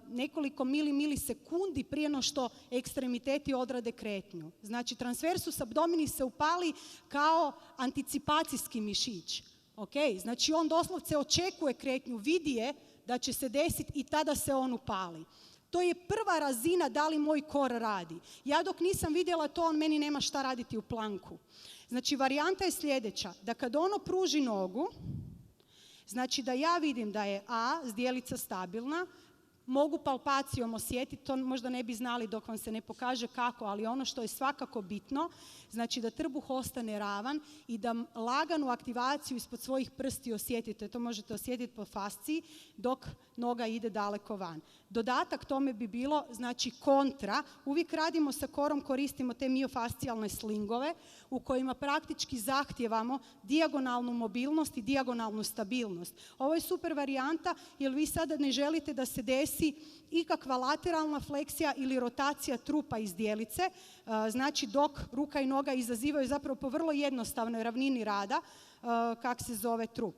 nekoliko milisekundi prije no što ekstremiteti odrade kretnju. Znači transversus abdominis se upali kao anticipacijski mišić. Okay? Znači on doslovce očekuje kretnju, vidi je da će se desiti i tada se on upali. To je prva razina da li moj kor radi. Ja dok nisam vidjela to, on meni nema šta raditi u planku. Znači varijanta je sljedeća, da kad ono pruži nogu, znači da ja vidim da je zdjelica stabilna, mogu palpacijom osjetiti, to možda ne bi znali dok vam se ne pokaže kako, ali ono što je svakako bitno, znači da trbuh ostane ravan i da laganu aktivaciju ispod svojih prsti osjetite. To možete osjetiti po fasciji dok noga ide daleko van. Dodatak tome bi bilo, znači kontra. Uvijek radimo sa korom, koristimo te miofascijalne slingove u kojima praktički zahtijevamo dijagonalnu mobilnost i dijagonalnu stabilnost. Ovo je super varijanta jer vi sada ne želite da se desi ikakva lateralna fleksija ili rotacija trupa iz zdjelice, znači dok ruka i noga izazivaju zapravo po vrlo jednostavnoj ravnini rada, kak se zove trup.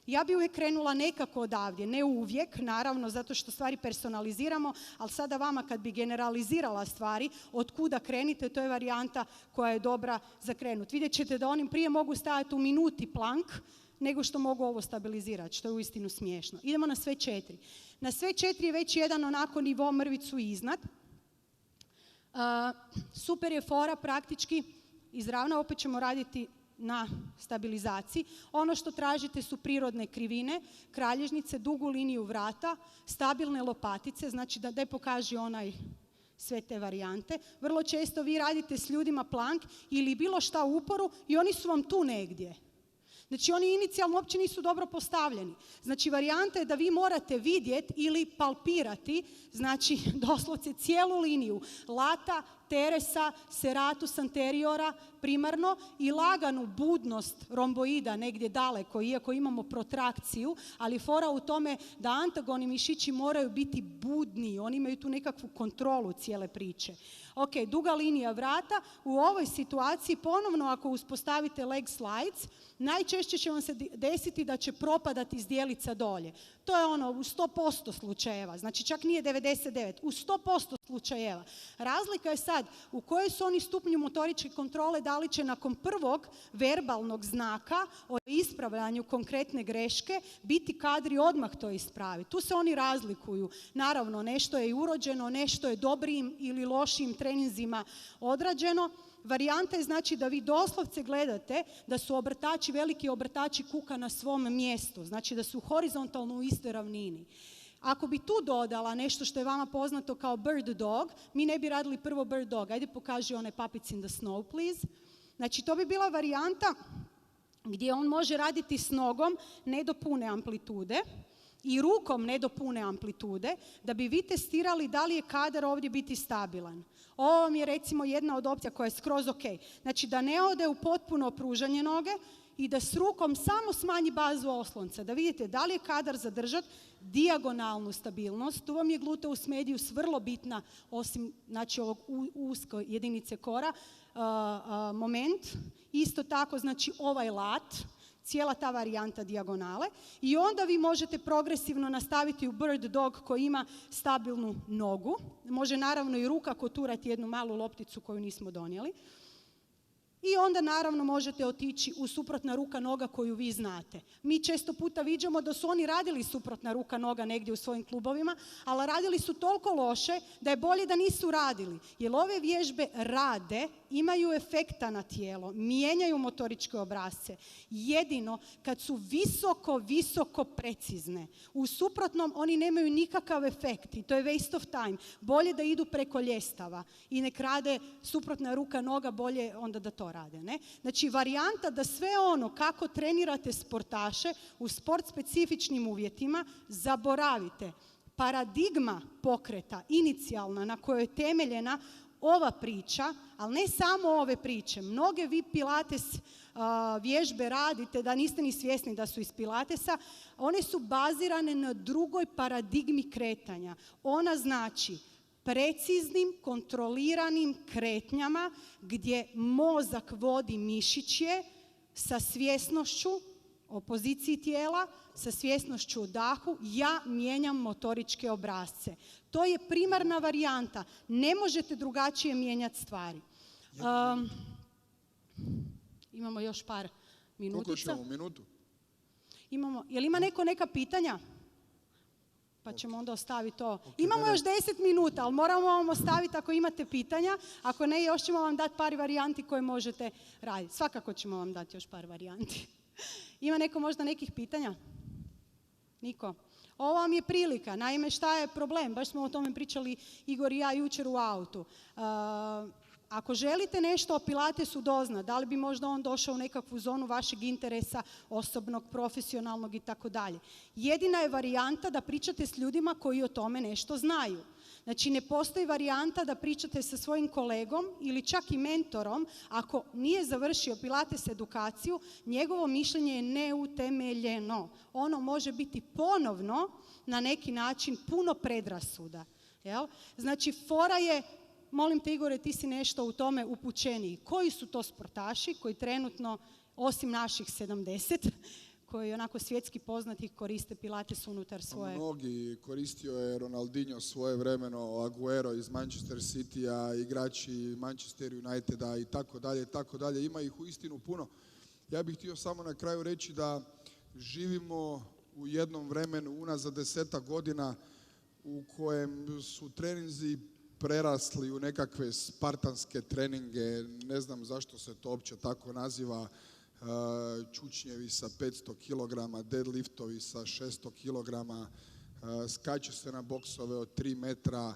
Ja bi uvijek krenula nekako odavdje, ne uvijek, naravno, zato što stvari personaliziramo, ali sada vama kad bi generalizirala stvari, od kuda krenite, to je varijanta koja je dobra za krenut. Vidjet ćete da oni prije mogu stajati u minuti plank, nego što mogu ovo stabilizirati, što je uistinu smiješno. Idemo na sve 4. Na sve 4 je već jedan onako nivo mrvicu iznad. Super je fora praktički izravna, opet ćemo raditi na stabilizaciji. Ono što tražite su prirodne krivine, kralježnice, dugu liniju vrata, stabilne lopatice, znači da pokaži onaj sve te varijante. Vrlo često vi radite s ljudima plank ili bilo šta u uporu i oni su vam tu negdje. Znači oni inicijalno uopće nisu dobro postavljeni. Znači varijanta je da vi morate vidjeti ili palpirati, znači doslovce cijelu liniju lata, teresa serratus anteriora primarno i laganu budnost romboida negdje daleko, iako imamo protrakciju, ali fora u tome da antagoni mišići moraju biti budni, oni imaju tu nekakvu kontrolu cijele priče. Ok, duga linija vrata, u ovoj situaciji ponovno ako uspostavite leg slides, najčešće će vam se desiti da će propadati zdjelica dolje. To je ono u 100% slučajeva, znači čak nije 99, u 100% slučajeva. Razlika je sad u kojoj su oni stupnju motoričke kontrole, da li će nakon prvog verbalnog znaka o ispravljanju konkretne greške biti kadri odmah to ispraviti. Tu se oni razlikuju. Naravno, nešto je i urođeno, nešto je dobrim ili lošim treninzima odrađeno. Varijanta je znači da vi doslovce gledate da su obrtači, veliki obrtači kuka na svom mjestu, znači da su horizontalno u istoj ravnini. Ako bi tu dodala nešto što je vama poznato kao bird dog, mi ne bi radili prvo bird dog. Ajde pokaži onaj puppets in the snow, please. Znači to bi bila varijanta gdje on može raditi s nogom ne do pune amplitude i rukom ne do pune amplitude, da bi vi testirali da li je kadar ovdje biti stabilan. Ovo vam je recimo jedna od opcija koja je skroz ok. Znači da ne ode u potpuno pružanje noge i da s rukom samo smanji bazu oslonca, da vidite da li je kadar zadržati dijagonalnu stabilnost. Tu vam je gluteus medius vrlo bitna, osim znači ovog usko jedinice kora, moment. Isto tako znači ovaj lat, cijela ta varijanta dijagonale, i onda vi možete progresivno nastaviti u bird dog koji ima stabilnu nogu. Može naravno i ruka koturati jednu malu lopticu koju nismo donijeli. I onda naravno možete otići u suprotna ruka noga koju vi znate. Mi često puta viđamo da su oni radili suprotna ruka noga negdje u svojim klubovima, ali radili su toliko loše da je bolje da nisu radili. Jer ove vježbe rade, imaju efekta na tijelo, mijenjaju motoričke obrasce. Jedino kad su visoko precizne. U suprotnom oni nemaju nikakav efekt i to je waste of time. Bolje da idu preko ljestava i nek rade suprotna ruka noga, bolje onda da to rade. Ne? Znači varijanta da sve ono kako trenirate sportaše u sport specifičnim uvjetima zaboravite. Paradigma pokreta, inicijalna, na kojoj je temeljena ova priča, ali ne samo ove priče. Mnoge vi pilates vježbe radite da niste ni svjesni da su iz pilatesa. One su bazirane na drugoj paradigmi kretanja. Ona znači preciznim, kontroliranim kretnjama gdje mozak vodi mišićje sa svjesnošću o poziciji tijela, sa svjesnošću o dahu, ja mijenjam motoričke obrasce. To je primarna varijanta. Ne možete drugačije mijenjati stvari. Imamo još par minutica. Koliko ćemo? Minutu? Jel ima neko neka pitanja? Pa ćemo onda ostaviti to. Imamo još 10 minuta, ali moramo vam ostaviti ako imate pitanja. Ako ne, još ćemo vam dati par varijanti koje možete raditi. Svakako ćemo vam dati još par varijanti. Ima neko možda nekih pitanja? Niko? Ovo vam je prilika. Naime, šta je problem? Baš smo o tome pričali Igor i ja jučer u autu. Ako želite nešto o pilatesu doznat, da li bi možda on došao u nekakvu zonu vašeg interesa, osobnog, profesionalnog i tako dalje. Jedina je varijanta da pričate s ljudima koji o tome nešto znaju. Znači ne postoji varijanta da pričate sa svojim kolegom ili čak i mentorom, ako nije završio pilates edukaciju, njegovo mišljenje je neutemeljeno. Ono može biti ponovno na neki način puno predrasuda. Jel? Znači fora je, molim te Igore, ti si nešto u tome upućeniji. Koji su to sportaši koji trenutno, osim naših 70, koji onako svjetski poznati koriste pilates unutar svoje... Mnogi, koristio je Ronaldinho svoje vremeno, Aguero iz Manchester City-a, igrači Manchester Uniteda i tako dalje, tako dalje. Ima ih uistinu puno. Ja bih htio samo na kraju reći da živimo u jednom vremenu unazad 10 godina u kojem su treninzi prerasli u nekakve spartanske treninge, ne znam zašto se to uopće tako naziva, čučnjevi sa 500 kg, deadliftovi sa 600 kg, skače se na boksove od 3 metra.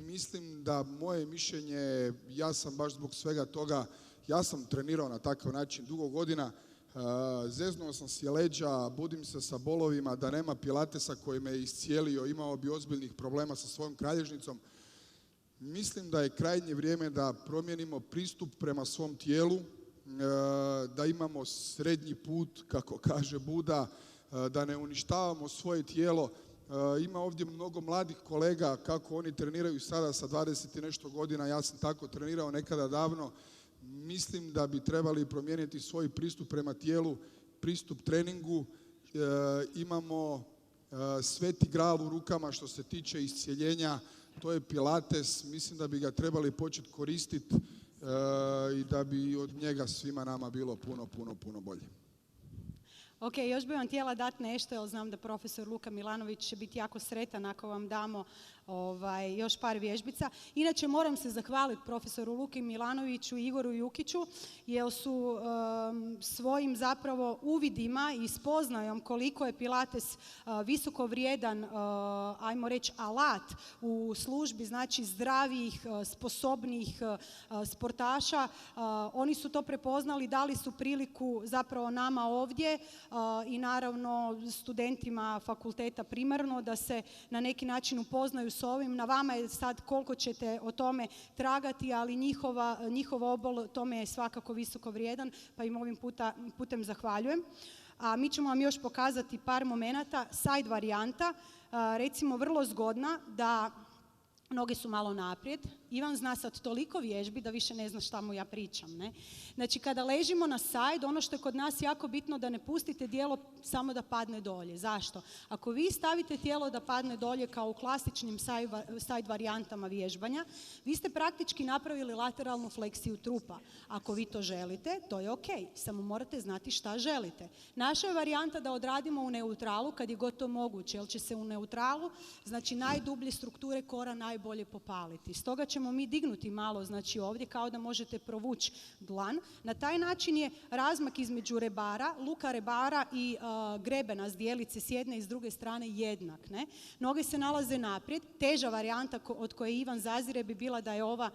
Mislim da moje mišljenje, ja sam baš zbog svega toga, ja sam trenirao na takav način dugo godina, zeznuo sam si leđa, budim se sa bolovima, da nema pilatesa koji me iscijelio, imao bi ozbiljnih problema sa svojom kralježnicom. Mislim da je krajnje vrijeme da promijenimo pristup prema svom tijelu, da imamo srednji put, kako kaže Buda, da ne uništavamo svoje tijelo. Ima ovdje mnogo mladih kolega kako oni treniraju sada sa 20 i nešto godina, ja sam tako trenirao nekada davno. Mislim da bi trebali promijeniti svoj pristup prema tijelu, pristup treningu. Imamo sveti gral u rukama što se tiče iscjeljenja, to je Pilates. Mislim da bi ga trebali početi koristiti i da bi od njega svima nama bilo puno bolje. Ok, još bih vam htjela dati nešto, jer znam da profesor Luka Milanović će biti jako sretan ako vam damo još par vježbica. Inače, moram se zahvaliti profesoru Luki Milanoviću i Igoru Jukiću, jer su svojim zapravo uvidima i spoznajom koliko je Pilates visoko vrijedan, ajmo reći, alat u službi, znači zdravijih, sposobnijih sportaša. Oni su to prepoznali, dali su priliku zapravo nama ovdje i naravno studentima fakulteta primarno da se na neki način upoznaju s ovim. Na vama je sad koliko ćete o tome tragati, ali njihov obol tome je svakako visoko vrijedan, pa im ovim putem zahvaljujem. A mi ćemo vam još pokazati par momenata, side varijanta, recimo vrlo zgodna, da noge su malo naprijed. Ivan zna sad toliko vježbi da više ne zna šta mu ja pričam. Ne? Znači, kada ležimo na side, ono što je kod nas jako bitno da ne pustite tijelo samo da padne dolje. Zašto? Ako vi stavite tijelo da padne dolje kao u klasičnim side varijantama vježbanja, vi ste praktički napravili lateralnu fleksiju trupa. Ako vi to želite, to je ok. Samo morate znati šta želite. Naša je varijanta da odradimo u neutralu kad je gotovo moguće, jer će se u neutralu, znači najdublje strukture kora najbolje popaliti. Stoga ćemo mi dignuti malo, znači ovdje kao da možete provući dlan. Na taj način je razmak između rebara, luka rebara i grebena zdjelice s jedne i s druge strane jednak. Ne? Noge se nalaze naprijed. Teža varijanta od koje Ivan zazire bi bila da je ova,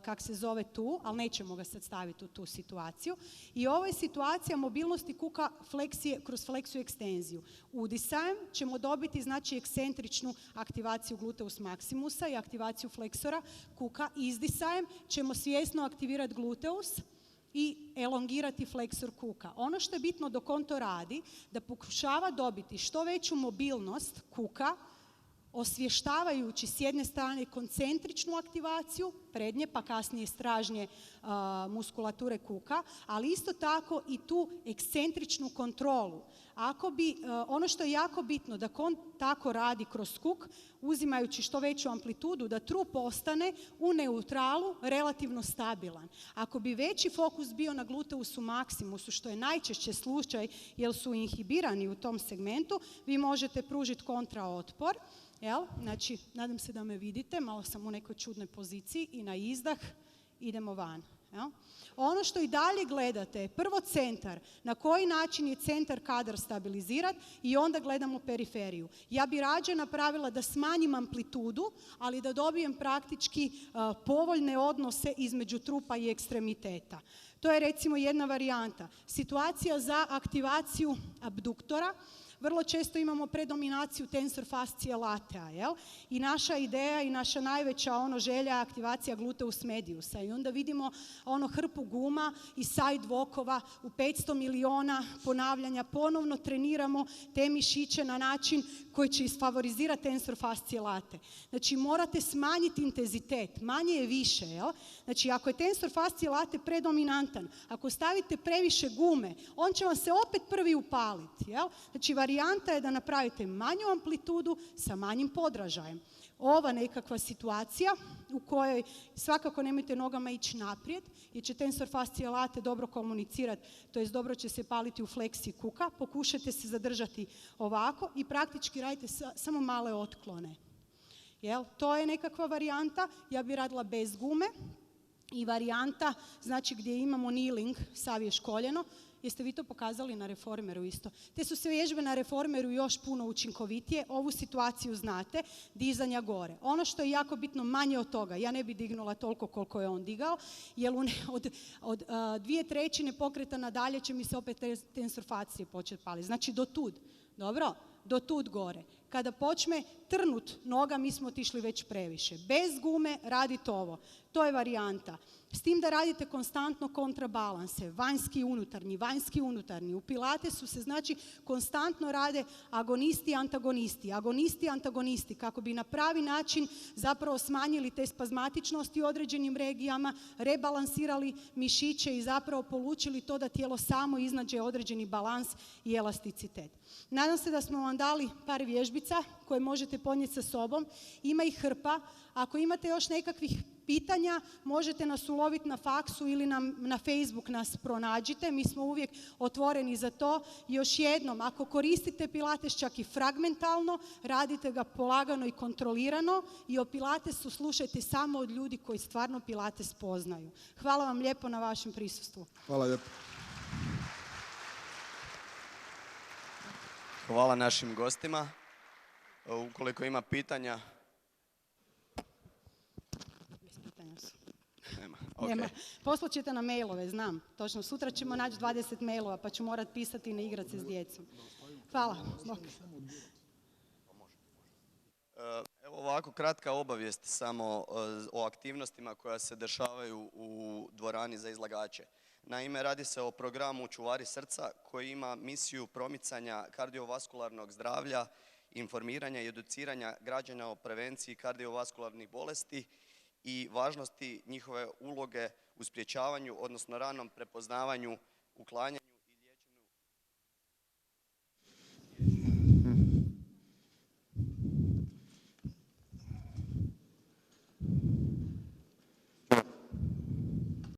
kak se zove, tu, ali nećemo ga sad staviti u tu situaciju. I ovo je situacija mobilnosti kuka fleksije kroz fleksiju ekstenziju. Udisajem ćemo dobiti znači ekscentričnu aktivaciju gluteus maximusa i aktivaciju fleksora kuka. Izdisajem ćemo svjesno aktivirati gluteus i elongirati fleksor kuka. Ono što je bitno dok on to radi, da pokušava dobiti što veću mobilnost kuka, osvještavajući s jedne strane koncentričnu aktivaciju prednje, pa kasnije stražnje muskulature kuka, ali isto tako i tu ekscentričnu kontrolu. Ono što je jako bitno, da on tako radi kroz kuk, uzimajući što veću amplitudu, da trup ostane u neutralu relativno stabilan. Ako bi veći fokus bio na gluteusu maximusu, što je najčešće slučaj jer su inhibirani u tom segmentu, vi možete pružiti kontraotpor. Znači, nadam se da me vidite, malo sam u nekoj čudnoj poziciji i na izdah idemo van. Ono što i dalje gledate je prvo centar, na koji način je centar kadar stabilizirat i onda gledamo periferiju. Ja bi rađe napravila da smanjim amplitudu, ali da dobijem praktički povoljne odnose između trupa i ekstremiteta. To je recimo jedna varijanta. Situacija za aktivaciju abduktora. Vrlo često imamo predominaciju tensor fascije latea, jel? I naša ideja i naša najveća želja je aktivacija gluteus mediusa. I onda vidimo hrpu guma i side walkova u 500 miliona ponavljanja. Ponovno treniramo te mišiće na način koji će isfavorizirati tensor fascije late. Znači, morate smanjiti intenzitet, manje je više, jel? Znači, ako je tensor fascije late predominantan, ako stavite previše gume, on će vam se opet prvi upaliti, jel? Znači, varijanta je da napravite manju amplitudu sa manjim podražajem. Ova nekakva situacija u kojoj svakako nemojte nogama ići naprijed, jer će tensor fascije late dobro komunicirati, to jest dobro će se paliti u fleksiji kuka. Pokušajte se zadržati ovako i praktički radite samo male otklone. To je nekakva varijanta, ja bi radila bez gume. I varijanta, znači gdje imamo kneeling, savješ koljeno. Jeste vi to pokazali na reformeru isto? Te su sve vježbe na reformeru još puno učinkovitije. Ovu situaciju znate, dizanja gore. Ono što je jako bitno, manje od toga. Ja ne bi dignula toliko koliko je on digao, jer od 2/3 pokreta nadalje će mi se opet tensor fascije početi paliti. Znači do tud. Dobro? Do tud gore. kada počne trnut noga, mi smo otišli već previše. Bez gume radite ovo. To je varijanta. S tim da radite konstantno kontrabalanse, vanjski i unutarnji. U pilatesu se znači konstantno rade agonisti i antagonisti, kako bi na pravi način zapravo smanjili te spazmatičnosti u određenim regijama, rebalansirali mišiće i zapravo polučili to da tijelo samo iznađe određeni balans i elasticitet. Nadam se da smo vam dali par vježbica koje možete ponijeti sa sobom. Ima ih hrpa. Ako imate još nekakvih pitanja, možete nas uloviti na faksu ili na Facebook nas pronađite. Mi smo uvijek otvoreni za to. Još jednom, ako koristite pilates čak i fragmentalno, radite ga polagano i kontrolirano i o pilatesu slušajte samo od ljudi koji stvarno pilates poznaju. Hvala vam lijepo na vašem prisustvu. Hvala lijepo. Hvala našim gostima. Ukoliko ima pitanja... Nema. Poslat ćete na mailove, znam. Točno, sutra ćemo naći 20 mailova pa ću morat pisati i ne igrati se s djecom. Hvala. Evo ovako kratka obavijest samo o aktivnostima koja se dešavaju u dvorani za izlagače. Naime, radi se o programu Čuvari srca koji ima misiju promicanja kardiovaskularnog zdravlja, informiranja i educiranja građana o prevenciji kardiovaskularnih bolesti i važnosti njihove uloge u sprječavanju, odnosno ranom prepoznavanju, uklanjanju